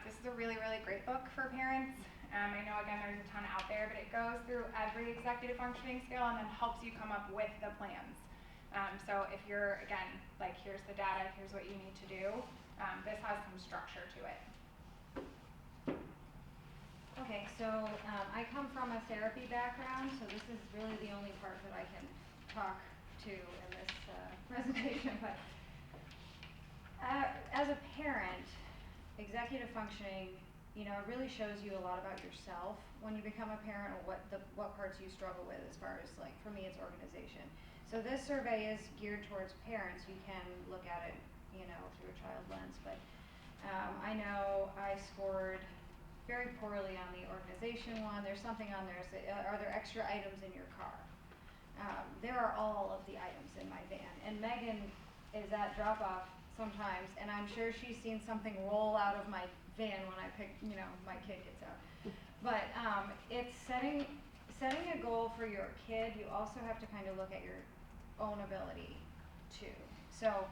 B: this is a really, really great book for parents. I know, again, there's a ton out there, but it goes through every executive functioning skill and then helps you come up with the plans. So if you're, again, like, here's the data, here's what you need to do, this has some structure to it.
A: Okay, so I come from a therapy background, so this is really the only part that I can talk to in this presentation. But as a parent, executive functioning, it really shows you a lot about yourself when you become a parent, or what parts you struggle with as far as, like, for me, it's organization. So this survey is geared towards parents. You can look at it, through a child lens, but I know I scored very poorly on the organization one. There's something on there, are there extra items in your car? There are all of the items in my van, and Megan is at drop off sometimes, and I'm sure she's seen something roll out of my van when I pick, my kid gets out. But it's setting a goal for your kid. You also have to kind of look at your own ability too. So,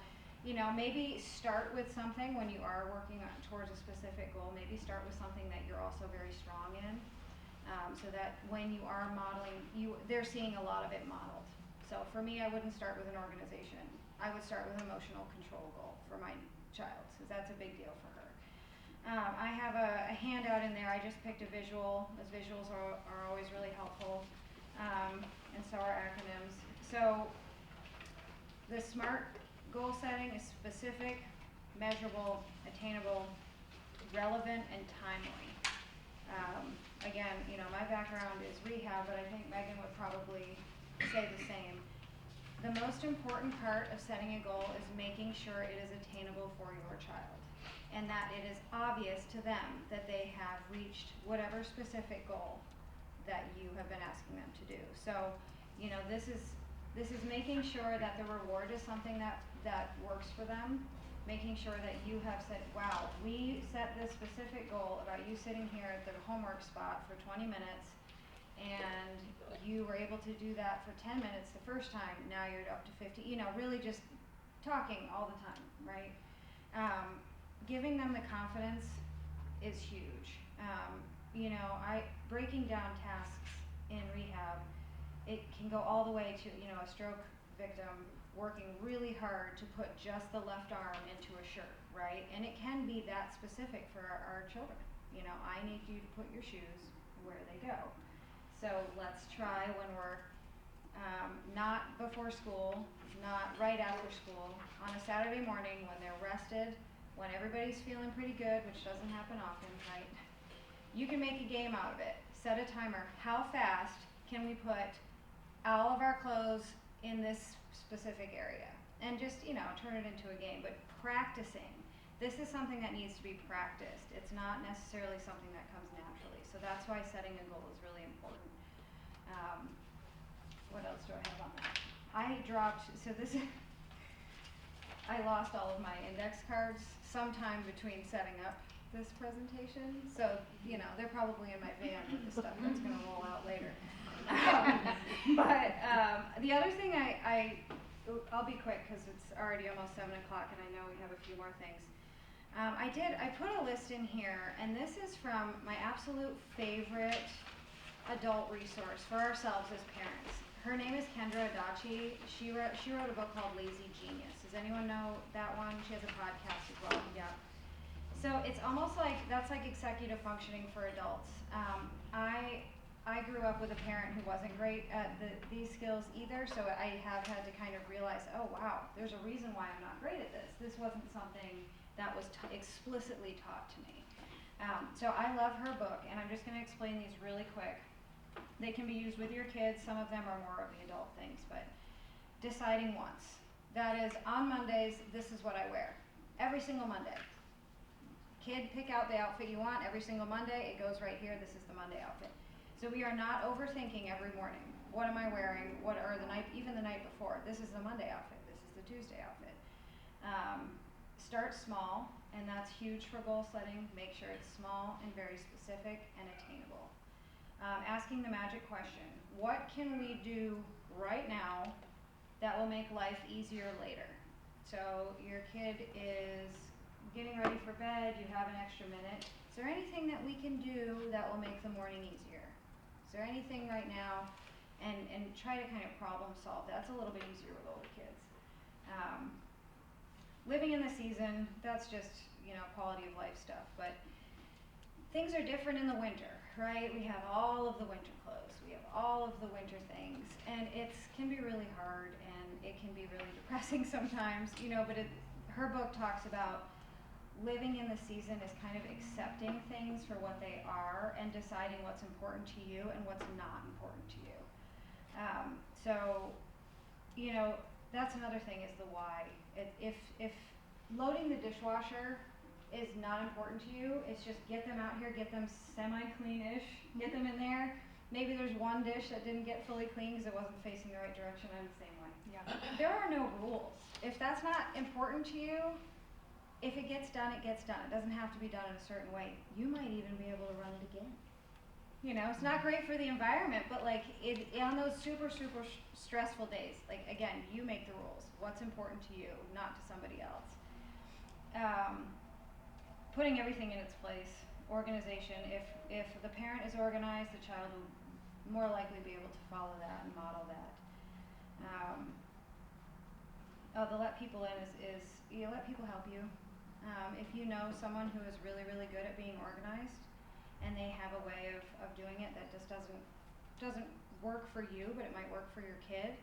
A: maybe start with something when you are working towards a specific goal. Maybe start with something that you're also very strong in, so that when you are modeling, they're seeing a lot of it modeled. So for me, I wouldn't start with an organization. I would start with an emotional control goal for my child, because that's a big deal for her. I have a handout in there. I just picked a visual, as visuals are always really helpful, and so are acronyms. So the SMART goal setting is specific, measurable, attainable, relevant, and timely. Again, my background is rehab, but I think Megan would probably say the same. The most important part of setting a goal is making sure it is attainable for your child, and that it is obvious to them that they have reached whatever specific goal that you have been asking them to do. So, this is making sure that the reward is something that works for them, making sure that you have said, wow, we set this specific goal about you sitting here at the homework spot for 20 minutes, and you were able to do that for 10 minutes the first time, now you're up to 50, really just talking all the time, right? Giving them the confidence is huge. Breaking down tasks in rehab, it can go all the way to, a stroke victim working really hard to put just the left arm into a shirt, right? And it can be that specific for our children. I need you to put your shoes where they go. So let's try when we're not before school, not right after school, on a Saturday morning when they're rested, when everybody's feeling pretty good, which doesn't happen often, right? You can make a game out of it. Set a timer. How fast can we put all of our clothes in this specific area? And just, turn it into a game, but practicing. This is something that needs to be practiced. It's not necessarily something that comes naturally. So that's why setting a goal is really important. What else do I have on that? I lost all of my index cards sometime between setting up this presentation. So, they're probably in my van with the stuff that's gonna roll out later. But the other thing I'll be quick because it's already almost 7 o'clock and I know we have a few more things. I put a list in here, and this is from my absolute favorite adult resource for ourselves as parents. Her name is Kendra Adachi. She wrote a book called Lazy Genius. Does anyone know that one? She has a podcast as well. Yeah. So it's almost like that's like executive functioning for adults. I grew up with a parent who wasn't great at these skills either, so I have had to kind of realize, oh wow, there's a reason why I'm not great at this. This wasn't something that was explicitly taught to me. So I love her book, and I'm just going to explain these really quick. They can be used with your kids. Some of them are more of the adult things, but deciding once. That is, on Mondays, this is what I wear. Every single Monday. Kid, pick out the outfit you want. Every single Monday, it goes right here. This is the Monday outfit. So we are not overthinking every morning. What am I wearing? Even the night before. This is the Monday outfit. This is the Tuesday outfit. Start small, and that's huge for goal setting. Make sure it's small and very specific and attainable. Asking the magic question, what can we do right now that will make life easier later? So your kid is getting ready for bed, you have an extra minute. Is there anything that we can do that will make the morning easier? Is there anything right now? And try to kind of problem solve. That's a little bit easier with older kids. Living in the season, that's just, quality of life stuff. But things are different in the winter, right? We have all of the winter clothes. We have all of the winter things. And it can be really hard, and it can be really depressing sometimes, but her book talks about living in the season is kind of accepting things for what they are and deciding what's important to you and what's not important to you. So, you know, that's another thing is the why. If loading the dishwasher is not important to you, it's just get them out here, get them semi-clean-ish, get them in there. Maybe there's one dish that didn't get fully clean because it wasn't facing the right direction. I'm the same way.
B: Yeah.
A: There are no rules. If that's not important to you, if it gets done, it gets done. It doesn't have to be done in a certain way. You might even be able to run it again. You know, it's not great for the environment, but like on those super stressful days, like again, you make the rules. What's important to you, not to somebody else. Putting everything in its place. Organization. If the parent is organized, the child will more likely be able to follow that and model that. The let people in is you let people help you. If you know someone who is really good at being organized and they have a way of doing it that just doesn't work for you, but it might work for your kid.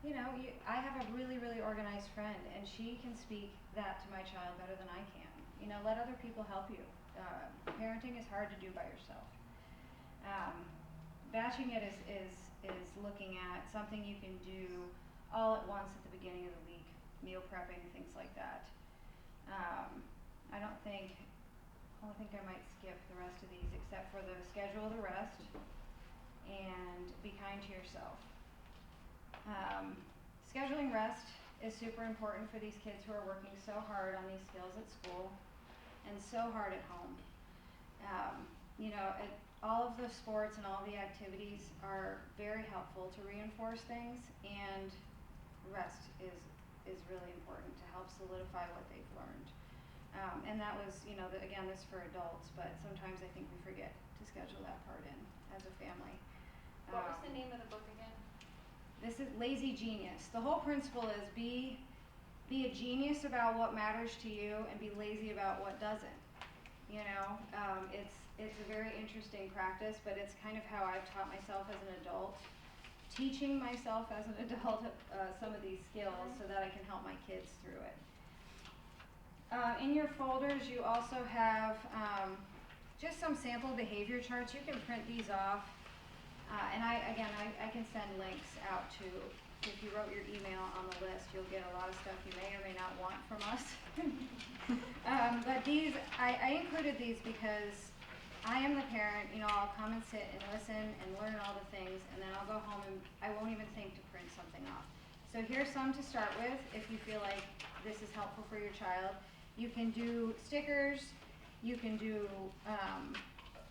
A: You know, I have a really organized friend, and she can speak that to my child better than I can. You know, let other people help you. Parenting is hard to do by yourself. Batching it is looking at something you can do all at once at the beginning of the week, meal prepping, things like that. I think I might skip the rest of these except for the schedule the rest and be kind to yourself. Scheduling rest is super important for these kids who are working so hard on these skills at school and so hard at home. You know, all of the sports and all the activities are very helpful to reinforce things, and rest is really important to help solidify what they've learned. And that was, you know, again, this for adults, but sometimes I think we forget to schedule that part in as a family.
F: What was the name of the book again?
A: This is Lazy Genius. The whole principle is be a genius about what matters to you and be lazy about what doesn't. You know, it's a very interesting practice, but it's kind of how I've taught myself as an adult, teaching myself as an adult some of these skills so that I can help my kids through it. In your folders, you also have just some sample behavior charts. You can print these off. And I can send links out to, if you wrote your email on the list, you'll get a lot of stuff you may or may not want from us. But these, I included these because I am the parent, you know, I'll come and sit and listen and learn all the things, and then I'll go home and I won't even think to print something off. So here's some to start with if you feel like this is helpful for your child. You can do stickers, you can do,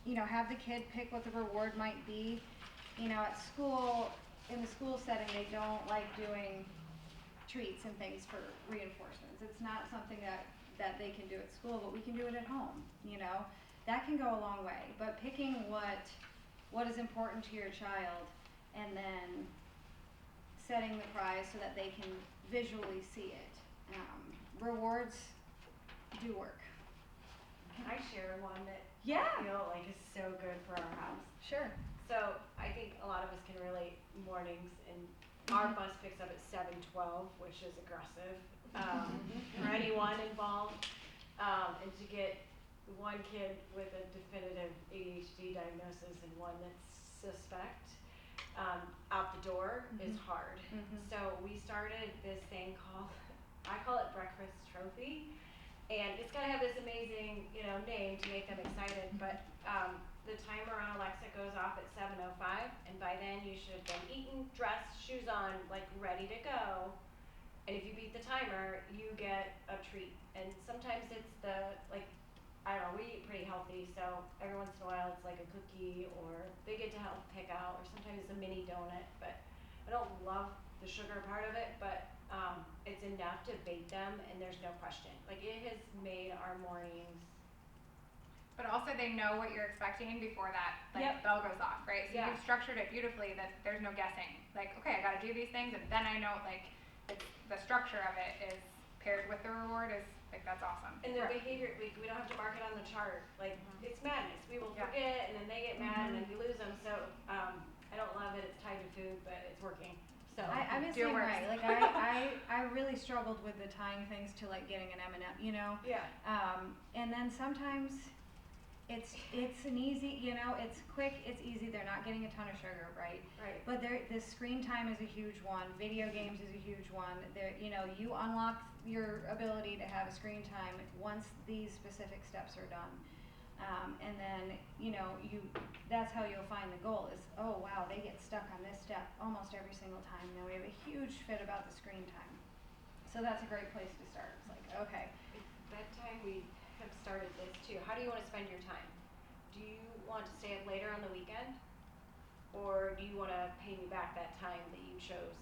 A: you know, have the kid pick what the reward might be. You know, at school, in the school setting, they don't like doing treats and things for reinforcements. It's not something that they can do at school, but we can do it at home, you know. That can go a long way. But picking what is important to your child and then setting the prize so that they can visually see it. Rewards do work.
G: Can I share one that
A: Yeah.
G: I feel like is so good for our house?
A: Sure.
G: So I think a lot of us can relate mornings, and our bus picks up at 7:12, which is aggressive for anyone involved. And to get one kid with a definitive ADHD diagnosis and one that's suspect out the door is hard. So we started this thing called, I call it Breakfast Trophy. And it's gonna have this amazing, you know, name to make them excited, but the timer on Alexa goes off at 7:05, and by then you should have been eaten, dressed, shoes on, like ready to go. And if you beat the timer, you get a treat. And sometimes it's I don't know, we eat pretty healthy, so every once in a while it's like a cookie, or they get to help pick out, or sometimes it's a mini donut. But I don't love the sugar part of it, but it's enough to bait them, and there's no question. Like, it has made our mornings.
B: But also they know what you're expecting before that bell goes off, right? So you've structured it beautifully that there's no guessing. Like, okay, I gotta do these things, and then I know the structure of it is paired with the reward is that's awesome.
G: And the behavior, we don't have to mark it on the chart. Like, it's madness. We will forget, and then they get mad, and then we lose them. So I don't love it. It's tied to food, but it's working. So
A: I'm the same way. Like I really struggled with the tying things to like getting an M&M, you know.
G: Yeah.
A: And then sometimes it's an easy, you know, it's quick, it's easy, they're not getting a ton of sugar, right?
G: Right.
A: But the screen time is a huge one, video games is a huge one, you know, you unlock your ability to have a screen time once these specific steps are done. And then, you know, that's how you'll find the goal is, oh wow, they get stuck on this step almost every single time. Now we have a huge fit about the screen time. So that's a great place to start. It's like, okay.
M: Bedtime, we have started this too. How do you want to spend your time? Do you want to stay up later on the weekend? Or do you want to pay me back that time that you chose,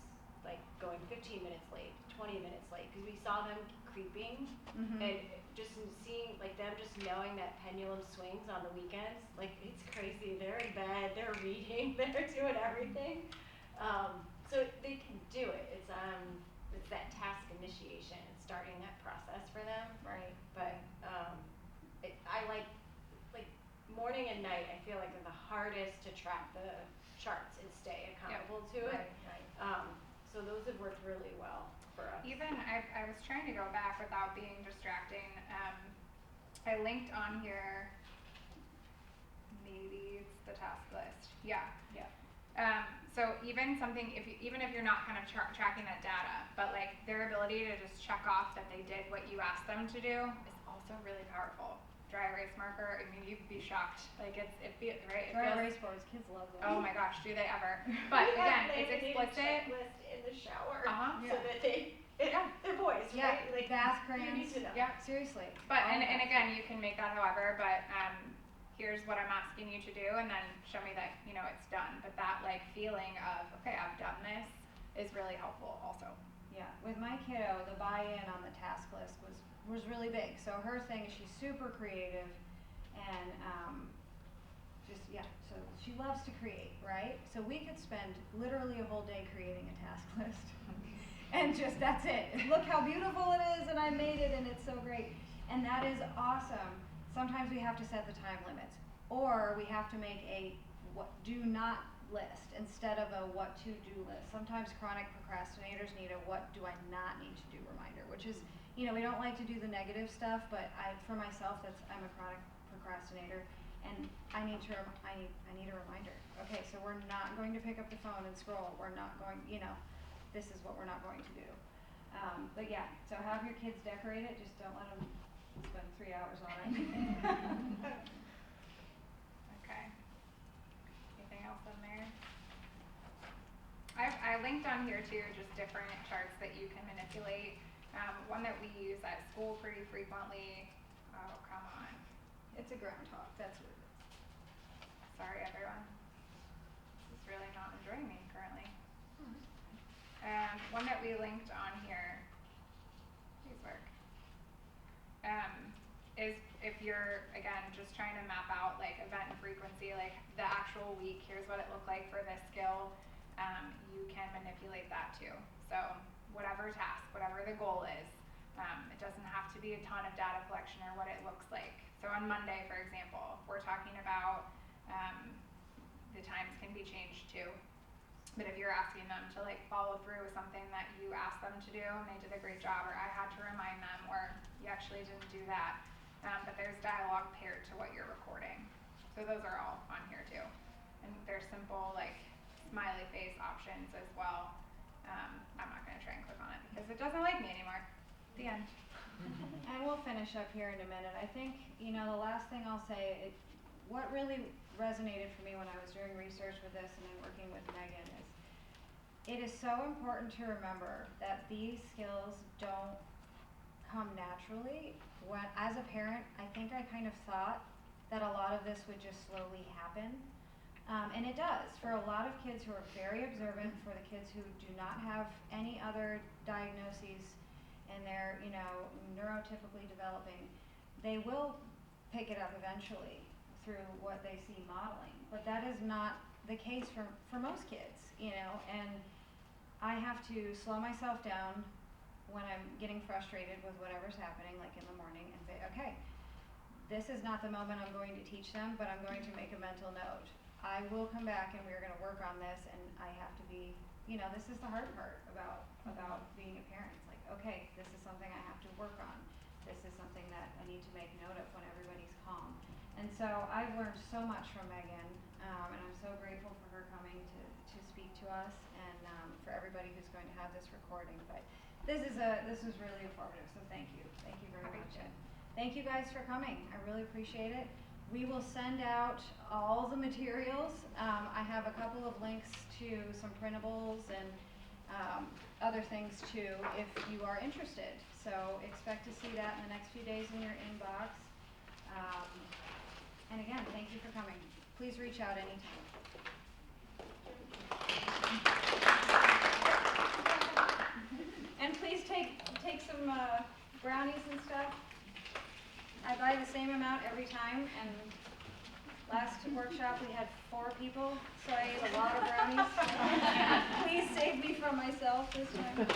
M: like going 15 minutes late, 20 minutes late? Because we saw them creeping, and just seeing, like them just knowing that pendulum swings on the weekends, like it's crazy. They're in bed, they're reading, they're doing everything. So they can do it. It's that task initiation and starting that process for them.
A: Right.
M: But I like morning and night. I feel like are the hardest to track the charts and stay accountable to it.
A: Right.
M: So those have worked really well for us.
B: Even, I was trying to go back without being distracting. I linked on here, maybe it's the task list. Yeah. So even something, even if you're not kind of tracking that data, but like their ability to just check off that they did what you asked them to do is also really powerful. Dry erase marker, I mean, you'd be shocked. Like it feels, right?
A: Dry erase boards, kids love them.
B: Oh my gosh, do they ever? But again, it's explicit.
M: Checklist in the shower,
B: So
M: that they're boys,
A: Yeah,
M: right? Like
A: bath
M: you need
A: crayons.
M: to know.
A: Yeah, seriously.
B: But and again, you can make that however, but here's what I'm asking you to do, and then show me that, you know, it's done. But that like feeling of, okay, I've done this is really helpful also.
A: Yeah, with my kiddo, the buy-in on the task list was really big. So her thing, she's super creative, and so she loves to create, right? So we could spend literally a whole day creating a task list, and just that's it. Look how beautiful it is, and I made it, and it's so great, and that is awesome. Sometimes we have to set the time limits, or we have to make a what do not list instead of a what to do list. Sometimes chronic procrastinators need a what do I not need to do reminder, which is, you know, we don't like to do the negative stuff, but for myself, I'm a chronic procrastinator, and I need a reminder. Okay, so we're not going to pick up the phone and scroll. We're not going, you know, this is what we're not going to do. But yeah, so have your kids decorate it. Just don't let them spend 3 hours on it.
B: Okay. Anything else on there? I linked on here too, just different charts that you can manipulate. One that we use at school pretty frequently. Oh, come on.
A: It's a groundhog. That's what it is.
B: Sorry, everyone. This is really not enjoying me currently. One that we linked on here, please work, is if you're, again, just trying to map out like event and frequency, like the actual week, here's what it looked like for this skill, you can manipulate that too. So whatever task, whatever the goal is, it doesn't have to be a ton of data collection or what it looks like. So on Monday, for example, we're talking about the times can be changed too. But if you're asking them to like follow through with something that you asked them to do and they did a great job, or I had to remind them, or you actually didn't do that, but there's dialogue paired to what you're recording. So those are all on here too. And they're simple like smiley face options as well. I'm not gonna try and click on it because it doesn't like me anymore. The end.
A: And we'll finish up here in a minute. I think, you know, the last thing I'll say, what really resonated for me when I was doing research with this and then working with Megan is, it is so important to remember that these skills don't come naturally. When, as a parent, I think I kind of thought that a lot of this would just slowly happen. And it does. For a lot of kids who are very observant, for the kids who do not have any other diagnoses and they're, you know, neurotypically developing, they will pick it up eventually through what they see modeling. But that is not the case for most kids, you know, and I have to slow myself down when I'm getting frustrated with whatever's happening, like in the morning, and say, okay, this is not the moment I'm going to teach them, but I'm going to make a mental note. I will come back and we're going to work on this, and I have to be, you know, this is the hard part about being a parent. It's like, okay, this is something I have to work on. This is something that I need to make note of when everybody's calm. And so I've learned so much from Megan, and I'm so grateful for her coming to speak to us, and for everybody who's going to have this recording. But this was really informative, so thank you very much. And thank you guys for coming. I really appreciate it. We will send out all the materials. I have a couple of links to some printables and other things too, if you are interested. So expect to see that in the next few days in your inbox. And again, thank you for coming. Please reach out anytime. And please take some brownies and stuff. I buy the same amount every time, and last workshop we had 4 people, so I ate a lot of brownies. Please save me from myself this time.